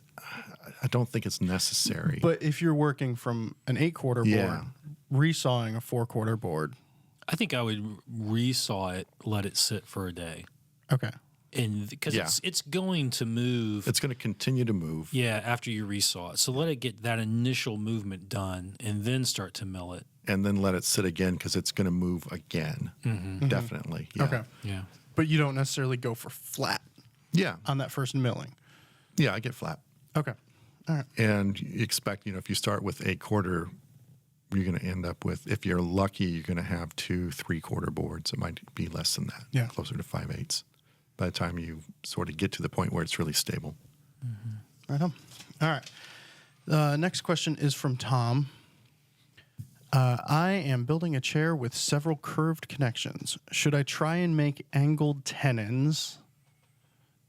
I don't think it's necessary. But if you're working from an 8/4 board, resawing a 4/4 board. I think I would resaw it, let it sit for a day. Okay. And because it's going to move. It's going to continue to move. Yeah, after you resaw it. So let it get that initial movement done and then start to mill it. And then let it sit again, because it's going to move again. Definitely. Yeah. Okay. Yeah. But you don't necessarily go for flat Yeah. on that first milling. Yeah, I get flat. Okay. All right. And you expect, if you start with 8/4, you're going to end up with, if you're lucky, you're going to have 2 3/4 boards. It might be less than that. Yeah. Closer to 5/8 by the time you sort of get to the point where it's really stable. Right on. All right. Next question is from Tom. I am building a chair with several curved connections. Should I try and make angled tenons?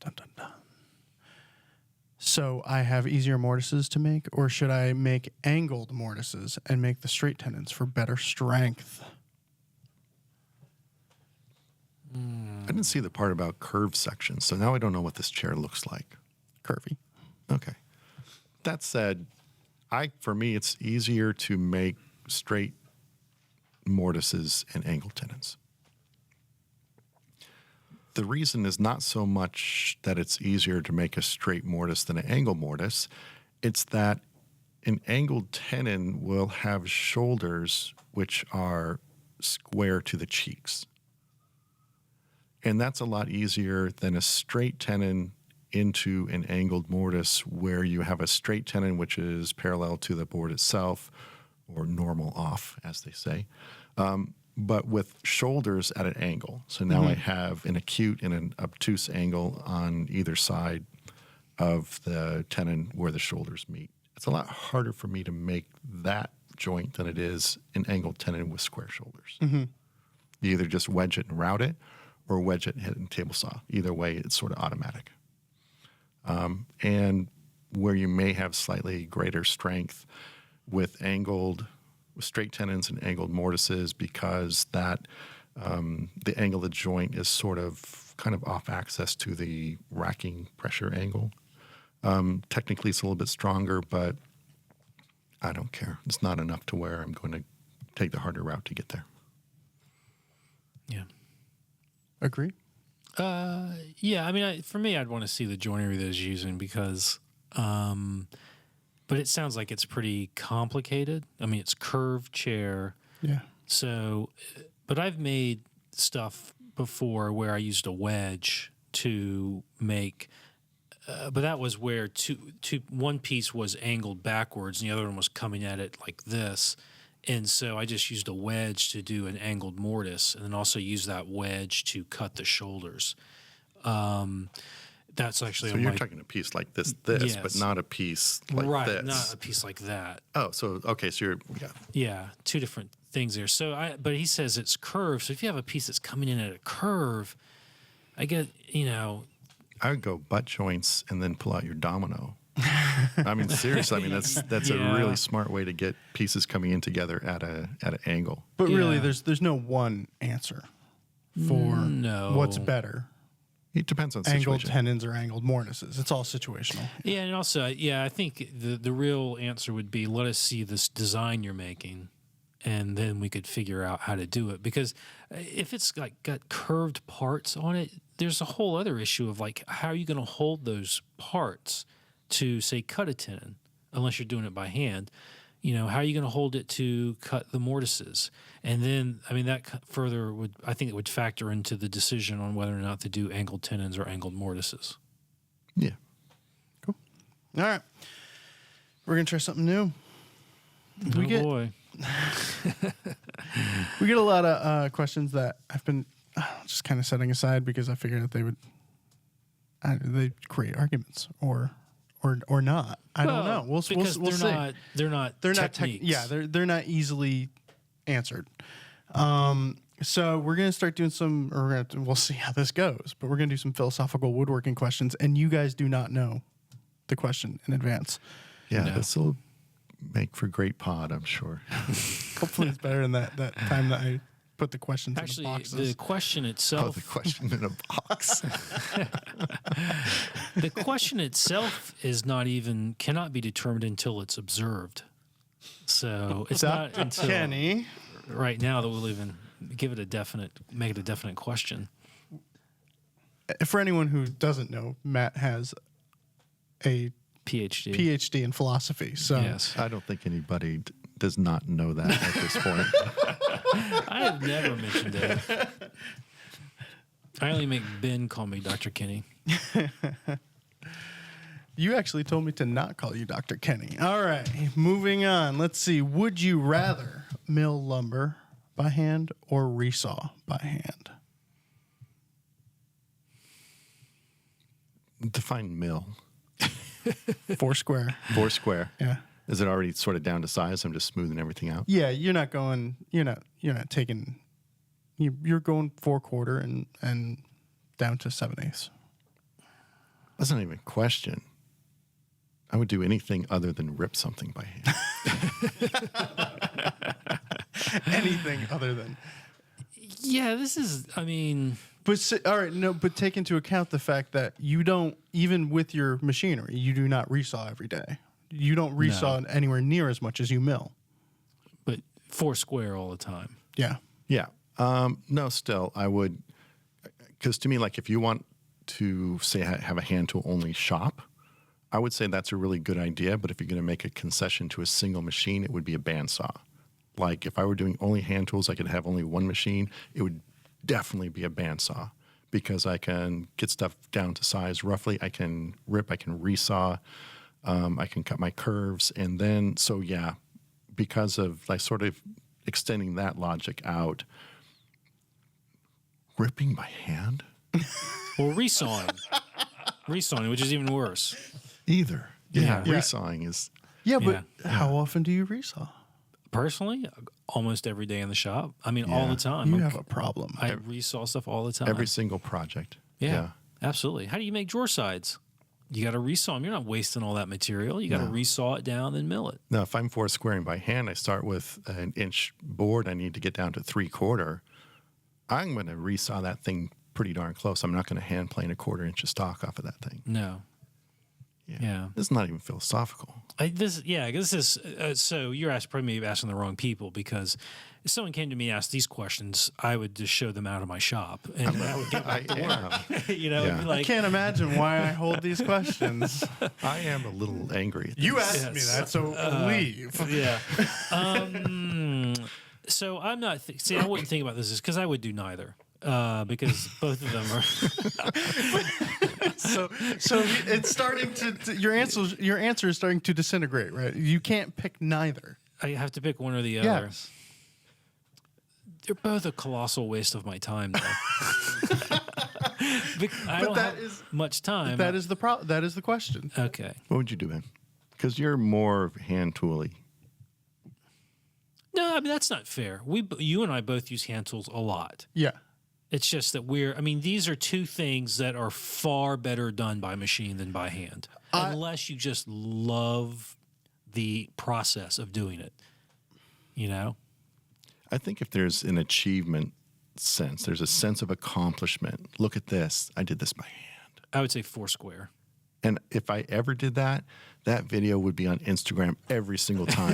Dun, dun, dun. So I have easier mortises to make, or should I make angled mortises and make the straight tenons for better strength? I didn't see the part about curved sections, so now I don't know what this chair looks like. Curvy. Okay. That said, for me, it's easier to make straight mortises and angled tenons. The reason is not so much that it's easier to make a straight mortise than an angled mortise. It's that an angled tenon will have shoulders which are square to the cheeks. And that's a lot easier than a straight tenon into an angled mortise, where you have a straight tenon which is parallel to the board itself, or normal off, as they say, but with shoulders at an angle. So now I have an acute and an obtuse angle on either side of the tenon where the shoulders meet. It's a lot harder for me to make that joint than it is an angled tenon with square shoulders. You either just wedge it and route it, or wedge it and hit it in table saw. Either way, it's sort of automatic. And where you may have slightly greater strength with straight tenons and angled mortises, because that the angle of the joint is sort of kind of off axis to the racking pressure angle. Technically, it's a little bit stronger, but I don't care. It's not enough to where I'm going to take the harder route to get there. Yeah. Agree? Yeah, I mean, for me, I'd want to see the joinery that it's using, because, but it sounds like it's pretty complicated. I mean, it's curved chair. Yeah. So, but I've made stuff before where I used a wedge to make, but that was where one piece was angled backwards and the other one was coming at it like this. And so I just used a wedge to do an angled mortise, and then also use that wedge to cut the shoulders. That's actually So you're talking a piece like this, Yes. but not a piece like this. Not a piece like that. Oh, so okay, so you're Yeah, two different things there. So but he says it's curved. So if you have a piece that's coming in at a curve, I get, I would go butt joints and then pull out your domino. I mean, seriously. I mean, that's a really smart way to get pieces coming in together at an angle. But really, Yeah. there's no one answer for what's better. It depends on Angled situation. tenons or angled mortises. It's all situational. Yeah, and also, I think the real answer would be, let us see this design you're making, and then we could figure out how to do it. Because if it's like got curved parts on it, there's a whole other issue of like, how are you going to hold those parts to, say, cut a tenon, unless you're doing it by hand? How are you going to hold it to cut the mortises? And then, I mean, that further I think it would factor into the decision on whether or not to do angled tenons or angled mortises. Yeah. Cool. All right. We're going to try something new. We get a lot of questions that I've been just kind of setting aside because I figured that they create arguments or not. I don't know. We'll see. They're not techniques. They're not easily answered. So we're gonna start doing we'll see how this goes, but we're gonna do some philosophical woodworking questions, and you guys do not know the question in advance. Yeah, No. this will make for great pod, I'm sure. Hopefully, it's better than that time that I put the questions Actually, in the boxes. the question itself. The question in a box. The question itself cannot be determined until it's observed. So it's not until Kenny. right now that we'll even make it a definite question. For anyone who doesn't know, Matt has a PhD in philosophy. So Yes. I don't think anybody does not know that at this point. I have never mentioned it. I only make Ben call me Dr. Kenny. You actually told me to not call you Dr. Kenny. All right, moving on. Let's see. Would you rather mill lumber by hand or resaw by hand? Define mill. Four square. 4 square. Yeah. Is it already sort of down to size? I'm just smoothing everything out. Yeah, you're not taking. You're going 4/4 and down to 7/8. That's not even a question. I would do anything other than rip something by hand. Anything other than. Yeah, this is. I mean, All right, no, but take into account the fact that you don't, even with your machinery, you do not resaw every day. You don't resaw anywhere near as much as you mill. but 4 square all the time. Yeah. Yeah. No, still, I would, because to me, like if you want to say have a hand tool only shop, I would say that's a really good idea. But if you're going to make a concession to a single machine, it would be a bandsaw. Like if I were doing only hand tools, I could have only one machine. It would definitely be a bandsaw because I can get stuff down to size roughly. I can rip, I can resaw, I can cut my curves. And then, so yeah, because of like sort of extending that logic out, ripping by hand? Or resawing. Resawing, which is even worse. Either. Yeah. Resawing is. Yeah, but how often do you resaw? Personally, almost every day in the shop. I mean, all the time. You have a problem. I resaw stuff all the time. Every single project. Yeah, absolutely. How do you make drawer sides? You got to resaw them. You're not wasting all that material. You got to resaw it down, then mill it. Now, if I'm 4 squaring by hand, I start with an inch board. I need to get down to 3/4. I'm going to resaw that thing pretty darn close. I'm not going to hand plane a 1/4 inch of stock off of that thing. No. Yeah. This is not even philosophical. This is so you're probably asking the wrong people, because if someone came to me and asked these questions, I would just show them out of my shop and I would get back to work. It'd be like, I can't imagine why I hold these questions. I am a little angry. At You this. asked me that, so leave. yeah. So I'm not. See, I wouldn't think about this because I would do neither. Because both of them are. So it's starting to your answer is starting to disintegrate, right? You can't pick neither. I have to pick one or the other. Yes. They're both a colossal waste of my time, though. I don't have much time. That is the question. Okay. What would you do, man? Because you're more hand tooly. No, I mean that's not fair. You and I both use hand tools a lot. Yeah. It's just that these are two things that are far better done by machine than by hand. Unless you just love the process of doing it. You know? I think if there's an achievement sense, there's a sense of accomplishment. Look at this. I did this by hand. I would say Foursquare. And if I ever did that, that video would be on Instagram every single time.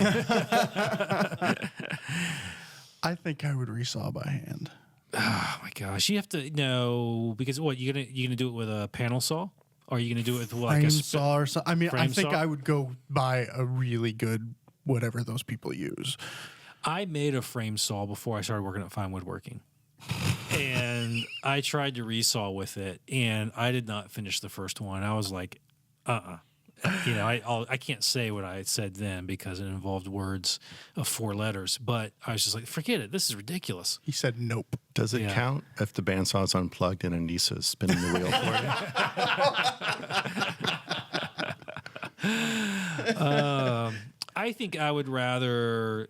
I think I would resaw by hand. Oh my gosh! You have to know because what you gonna do it with a panel saw, or are you gonna do it with like frame a saw or something? I mean, I think saw? I would go buy a really good whatever those people use. I made a frame saw before I started working at Fine Woodworking, and I tried to resaw with it, and I did not finish the first one. I was like, I can't say what I said then because it involved words of 4 letters. But I was just like, forget it. This is ridiculous. He said nope. Does it count if the bandsaw is unplugged and Anissa is spinning the wheel for you? I think I would rather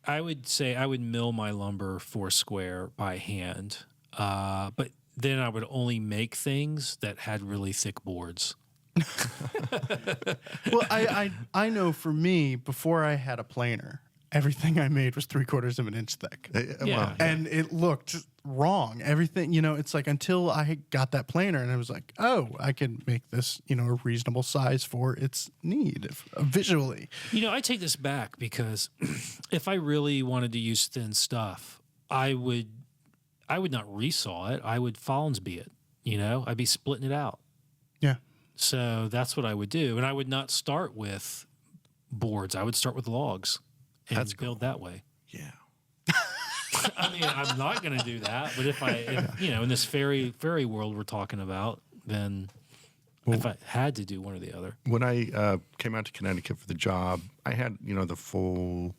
I would say I would mill my lumber Foursquare by hand, but then I would only make things that had really thick boards. Well, I know for me, before I had a planer, everything I made was 3/4 of an inch thick. Yeah. And it looked wrong. Everything, it's like until I got that planer and I was like, oh, I can make this, a reasonable size for its need visually. I take this back because if I really wanted to use thin stuff, I would not resaw it. I would Fallensby it, I'd be splitting it out. Yeah. So that's what I would do. And I would not start with boards. I would start with logs and build that way. Yeah. I mean, I'm not going to do that. But if in this fairy world we're talking about, then if I had to do one or the other. When I came out to Connecticut for the job, I had, the full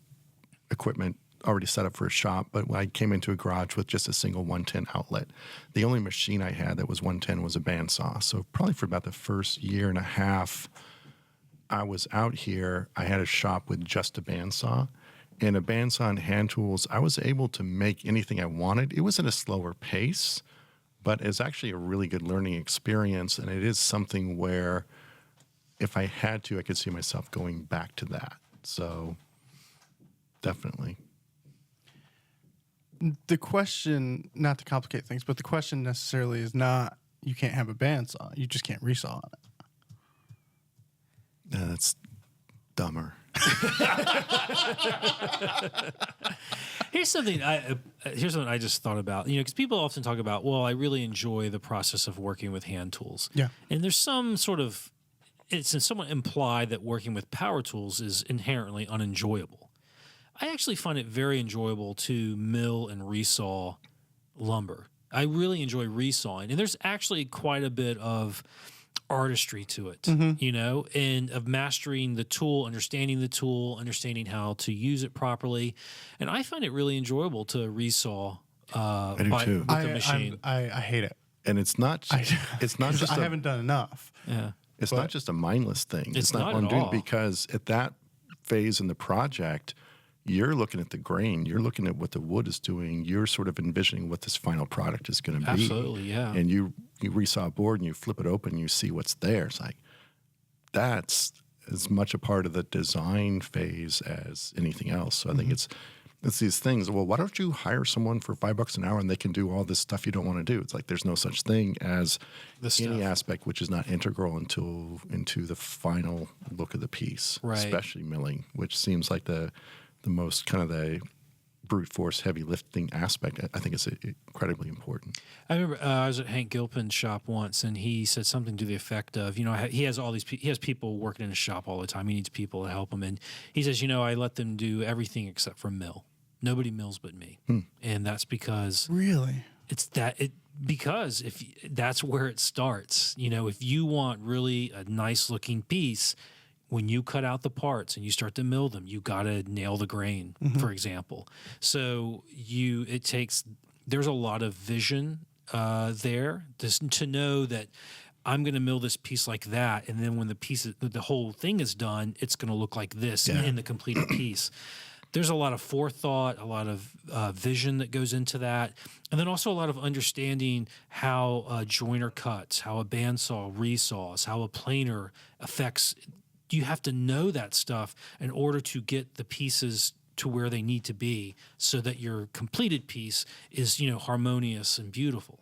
equipment already set up for a shop, but when I came into a garage with just a single 110 outlet, the only machine I had that was 110 was a bandsaw. So probably for about the first year and a half I was out here, I had a shop with just a bandsaw. And a bandsaw and hand tools, I was able to make anything I wanted. It was at a slower pace, but it's actually a really good learning experience. And it is something where if I had to, I could see myself going back to that. So definitely. The question, not to complicate things, but the question necessarily is not you can't have a bandsaw. You just can't resaw on it. That's dumber. Here's something I just thought about. Because people often talk about, well, I really enjoy the process of working with hand tools. Yeah. And there's some sort of, it's somewhat implied that working with power tools is inherently unenjoyable. I actually find it very enjoyable to mill and resaw lumber. I really enjoy resawing. And there's actually quite a bit of artistry to it, and of mastering the tool, understanding how to use it properly. And I find it really enjoyable to resaw I do too. with the machine. I hate it. And it's not just I haven't done enough. Yeah. It's not just a mindless thing. It's not not one at doing all. because at that phase in the project, you're looking at the grain, you're looking at what the wood is doing, you're sort of envisioning what this final product is going to be. Absolutely, yeah. And you resaw a board and you flip it open and you see what's there. It's like, that's as much a part of the design phase as anything else. So I think it's these things. Well, why don't you hire someone for $5 an hour and they can do all this stuff you don't want to do? It's like there's no such thing as any aspect which is not integral into the final look of the piece, Right. Especially milling, which seems like the most kind of the brute force heavy lifting aspect. I think it's incredibly important. I remember I was at Hank Gilpin's shop once, and he said something to the effect of, he has he has people working in his shop all the time. He needs people to help him, and he says, I let them do everything except for mill. Nobody mills but me, and that's because Really? because if that's where it starts. If you want really a nice looking piece, when you cut out the parts and you start to mill them, you got to nail the grain, for example. So there's a lot of vision there to know that I'm going to mill this piece like that, and then when the whole thing is done, it's going to look like this in the completed piece. There's a lot of forethought, a lot of vision that goes into that, and then also a lot of understanding how a joiner cuts, how a bandsaw resaws, how a planer affects. You have to know that stuff in order to get the pieces to where they need to be, so that your completed piece is harmonious and beautiful.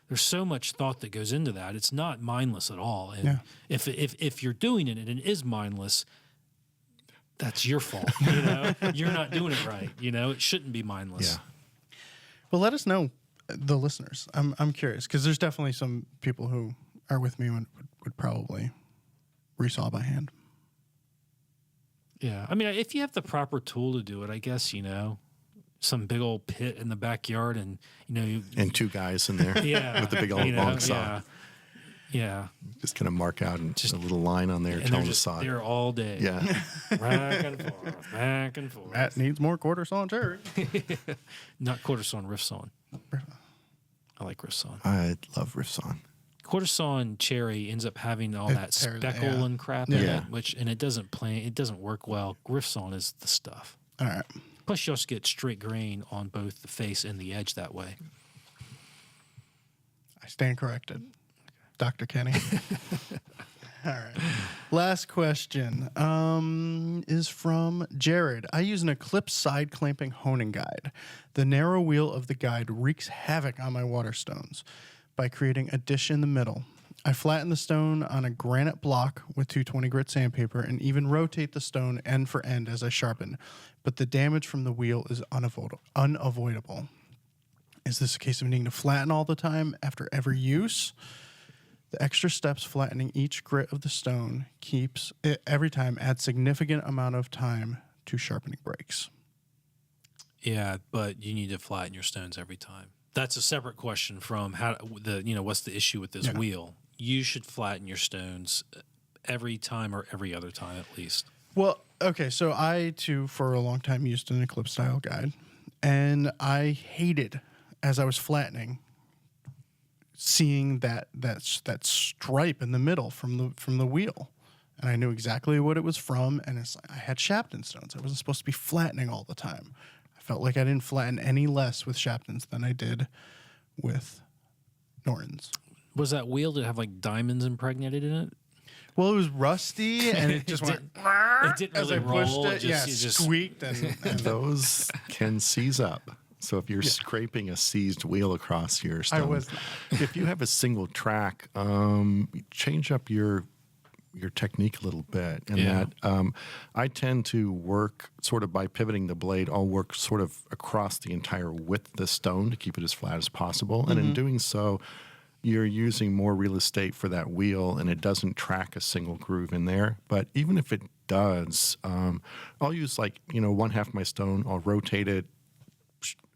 There's so much thought that goes into that. It's not mindless at all. And if you're doing it and it is mindless, that's your fault. You're not doing it right. It shouldn't be mindless. Yeah. Well, let us know, the listeners. I'm curious, because there's definitely some people who are with me would probably resaw by hand. Yeah. I mean, if you have the proper tool to do it, I guess, some big old pit in the backyard and, And two guys in there with the big old long saw. Yeah. Just kind of mark out just a little line on there, And tell they're them to just saw it. there all day. Yeah. Back and forth, back and forth. Matt needs more quarter saw and cherry. Not quarter saw and riff sawn. I like riff sawn. I love riff sawn. Quarter saw and cherry ends up having all that speckle and crap in it, and it doesn't work well. Riff sawn is the stuff. All right. Plus, you also get straight grain on both the face and the edge that way. I stand corrected, Dr. Kenny. All right. Last question is from Jared. I use an Eclipse side clamping honing guide. The narrow wheel of the guide wreaks havoc on my water stones by creating a dish in the middle. I flatten the stone on a granite block with 220 grit sandpaper and even rotate the stone end for end as I sharpen, but the damage from the wheel is unavoidable. Is this a case of needing to flatten all the time after every use? The extra steps flattening each grit of the stone keeps it every time adds significant amount of time to sharpening breaks. Yeah, but you need to flatten your stones every time. That's a separate question from what's the issue with this wheel? You should flatten your stones every time or every other time at least. Well, okay, so I too for a long time used an Eclipse style guide, and I hated as I was flattening seeing that stripe in the middle from the wheel, and I knew exactly what it was from. And it's like I had Shapton stones. I wasn't supposed to be flattening all the time. I felt like I didn't flatten any less with Shaptons than I did with Nortons. Was that wheel that have like diamonds impregnated in it? Well, it was rusty, and it just went. It didn't as really I pushed roll. it. Just squeaked, and Those can seize up. So if you're scraping a seized wheel across your stone, I was. if you have a single track, change up your technique a little bit. And that I tend to work sort of by pivoting the blade. I'll work sort of across the entire width of the stone to keep it as flat as possible. And in doing so, you're using more real estate for that wheel, and it doesn't track a single groove in there. But even if it does, I'll use one half my stone, I'll rotate it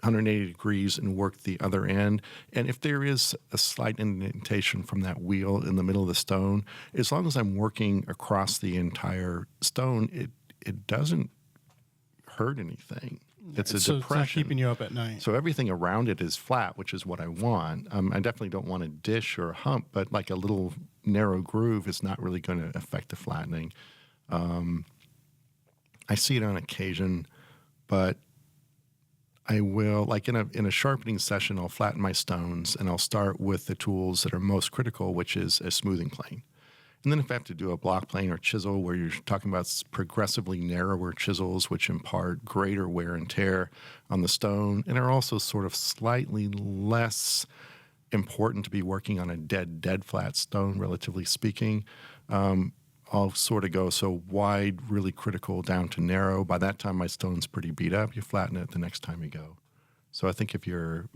180 degrees and work the other end. And if there is a slight indentation from that wheel in the middle of the stone, as long as I'm working across the entire stone, it doesn't hurt anything. It's a depression. It's not keeping you up at night. So everything around it is flat, which is what I want. I definitely don't want a dish or a hump, but like a little narrow groove is not really going to affect the flattening. I see it on occasion, but I will, like in a sharpening session, I'll flatten my stones, and I'll start with the tools that are most critical, which is a smoothing plane. And then if I have to do a block plane or chisel, where you're talking about progressively narrower chisels, which impart greater wear and tear on the stone, and are also sort of slightly less important to be working on a dead flat stone, relatively speaking, I'll sort of go so wide, really critical, down to narrow. By that time, my stone's pretty beat up. You flatten it the next time you go. So I think if you're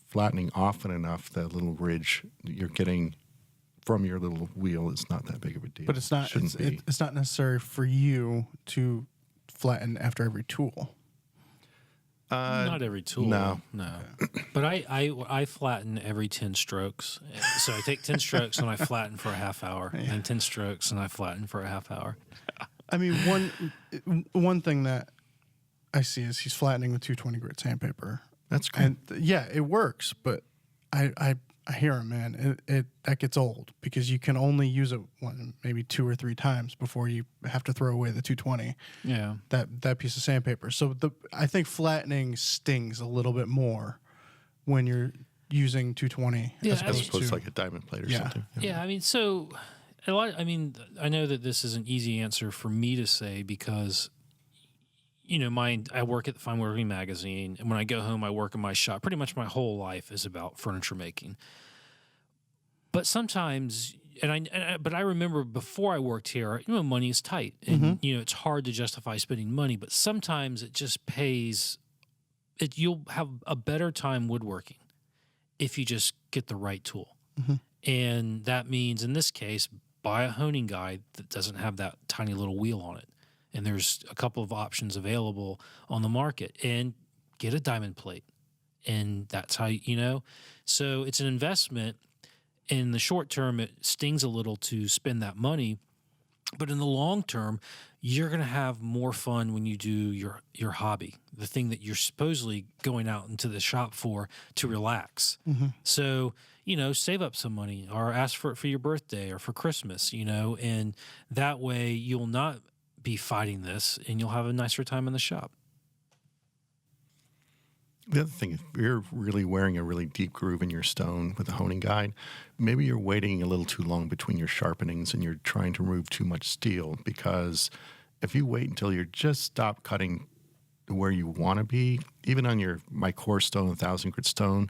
flattening often enough, the little ridge you're getting from your little wheel is not that big of a deal. But it's not. It's not necessary for you to flatten after every tool. Not every tool. No. But I flatten every 10 strokes. So I take 10 strokes and I flatten for a half hour, and 10 strokes and I flatten for a half hour. I mean, one thing that I see is he's flattening with 220 grit sandpaper. That's great. And yeah, it works, but I hear him, man. That gets old because you can only use it maybe 2 or 3 times before you have to throw away the 220. Yeah. That piece of sandpaper. So I think flattening stings a little bit more when you're using 220 as opposed to like a diamond plate or something. Yeah, I mean, so I know that this is an easy answer for me to say because I work at the Fine Woodworking magazine, and when I go home, I work in my shop. Pretty much my whole life is about furniture making. But sometimes, but I remember before I worked here, money is tight, and it's hard to justify spending money. But sometimes it just pays. You'll have a better time woodworking if you just get the right tool, and that means in this case, buy a honing guide that doesn't have that tiny little wheel on it. And there's a couple of options available on the market, and get a diamond plate. And that's how, so it's an investment. In the short term, it stings a little to spend that money, but in the long term, you're going to have more fun when you do your hobby, the thing that you're supposedly going out into the shop for to relax. So, save up some money or ask for it for your birthday or for Christmas, and that way you'll not be fighting this, and you'll have a nicer time in the shop. The other thing, if you're really wearing a really deep groove in your stone with a honing guide, maybe you're waiting a little too long between your sharpenings and you're trying to remove too much steel, because if you wait until you're just stop cutting where you want to be, even on my core stone, 1,000 grit stone,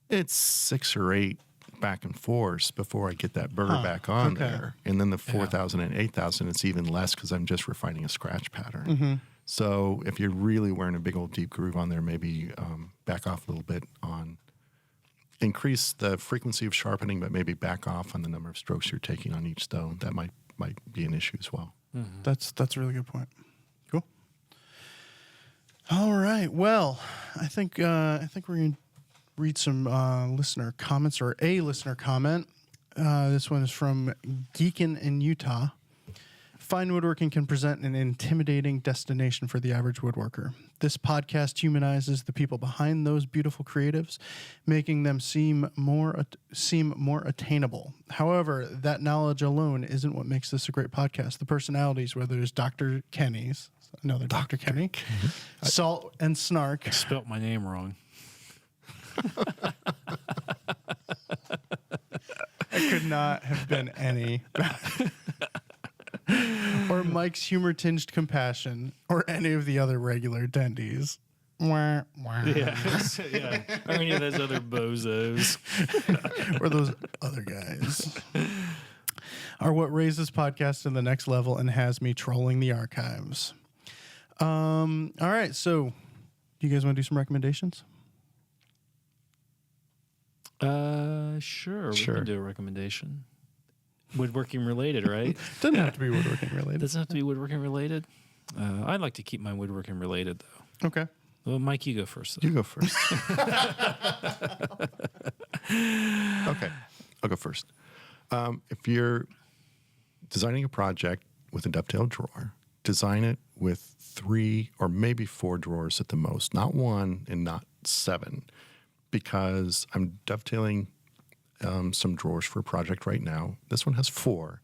it's 6 or 8 back and forth before I get that burr back on there. And then the 4,000 and 8,000, it's even less because I'm just refining a scratch pattern. So if you're really wearing a big old deep groove on there, maybe back off a little bit on, increase the frequency of sharpening, but maybe back off on the number of strokes you're taking on each stone. That might be an issue as well. That's a really good point. Cool. All right. Well, I think we're going to read some listener comments, or a listener comment. This one is from Geekin in Utah. Fine woodworking can present an intimidating destination for the average woodworker. This podcast humanizes the people behind those beautiful creatives, making them seem more attainable. However, that knowledge alone isn't what makes this a great podcast. The personalities, whether it's Dr. Kenny's, another Dr. Kenny, Salt and Snark. I spelt my name wrong. I could not have been any better. Or Mike's humor-tinged compassion, or any of the other regular attendees. Wah, wah. Yeah. Or any of those other bozos. Or those other guys. Are what raised this podcast to the next level and has me trolling the archives. All right, so you guys want to do some recommendations? Sure. We can do a recommendation. Woodworking related, right? Doesn't have to be woodworking related. Doesn't have to be woodworking related. I'd like to keep mine woodworking related, though. Okay. Well, Mike, you go first. Though. You go first. Okay, I'll go first. If you're designing a project with a dovetail drawer, design it with 3 or maybe 4 drawers at the most, not 1 and not 7, because I'm dovetailing some drawers for a project right now. This one has 4,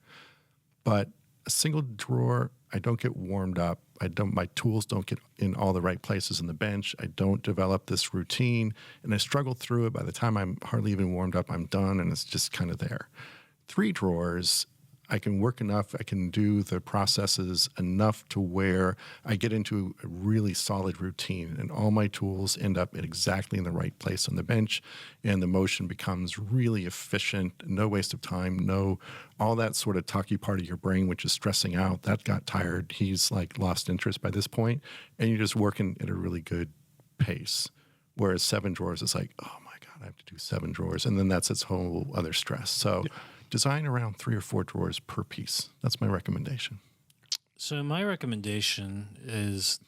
but a single drawer, I don't get warmed up. My tools don't get in all the right places in the bench. I don't develop this routine, and I struggle through it. By the time I'm hardly even warmed up, I'm done, and it's just kind of there. 3 drawers, I can work enough, I can do the processes enough to where I get into a really solid routine, and all my tools end up exactly in the right place on the bench, and the motion becomes really efficient, no waste of time, no all that sort of talky part of your brain which is stressing out. That got tired. He's like lost interest by this point, and you're just working at a really good pace. Whereas 7 drawers is like, oh my God, I have to do 7 drawers, and then that's its whole other stress. So design around 3 or 4 drawers per piece. That's my recommendation. So my recommendation is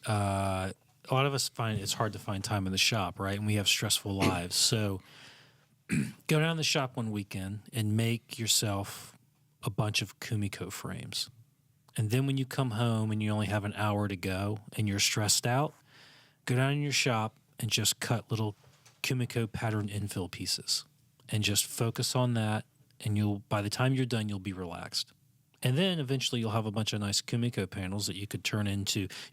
a lot of us find it's hard to find time in the shop, right? And we have stressful lives. So go down to the shop one weekend and make yourself a bunch of Kumiko frames. And then when you come home and you only have an hour to go and you're stressed out, go down in your shop and just cut little Kumiko pattern infill pieces and just focus on that. And by the time you're done, you'll be relaxed. And then eventually you'll have a bunch of nice Kumiko panels that you could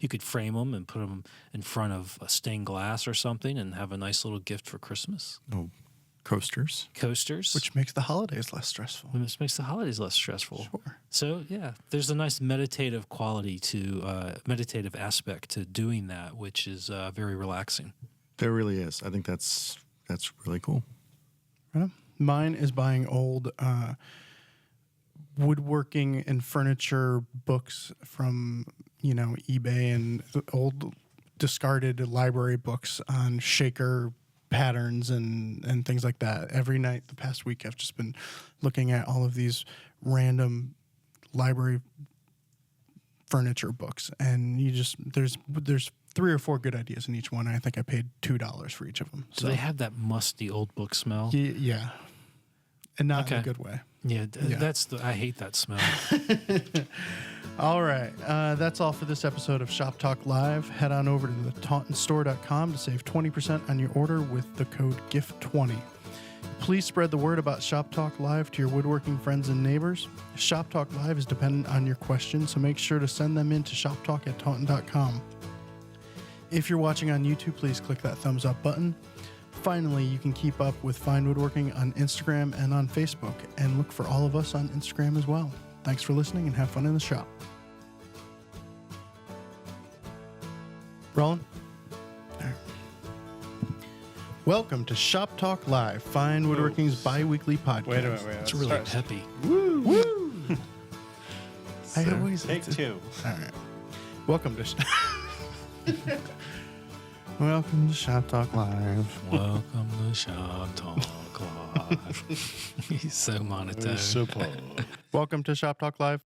you could frame them and put them in front of a stained glass or something and have a nice little gift for Christmas. Oh, coasters. Which makes the holidays less stressful. Which makes the holidays less stressful. Sure. So, yeah, there's a nice meditative quality meditative aspect to doing that, which is very relaxing. There really is. I think that's really cool. Right. Mine is buying old woodworking and furniture books from, eBay and old discarded library books on shaker patterns and things like that. Every night the past week I've just been looking at all of these random library furniture books, and there's 3 or 4 good ideas in each one. I think I paid $2 for each of them. Do they have that musty old book smell? Yeah. And not in a good way. Yeah, I hate that smell. All right. That's all for this episode of Shop Talk Live. Head on over to the TauntonStore.com to save 20% on your order with the code GIFT20. Please spread the word about Shop Talk Live to your woodworking friends and neighbors. Shop Talk Live is dependent on your questions, so make sure to send them in to shoptalk@taunton.com. If you're watching on YouTube, please click that thumbs up button. Finally, you can keep up with Fine Woodworking on Instagram and on Facebook, and look for all of us on Instagram as well. Thanks for listening and have fun in the shop. Rolling? All right. Welcome to Shop Talk Live, Fine Woodworking's bi-weekly podcast. Wait. It's really peppy. Woo! I always Take 2. All right. Welcome to Welcome to Shop Talk Live. Welcome to Shop Talk Live. He's so monotone. Super. Welcome to Shop Talk Live.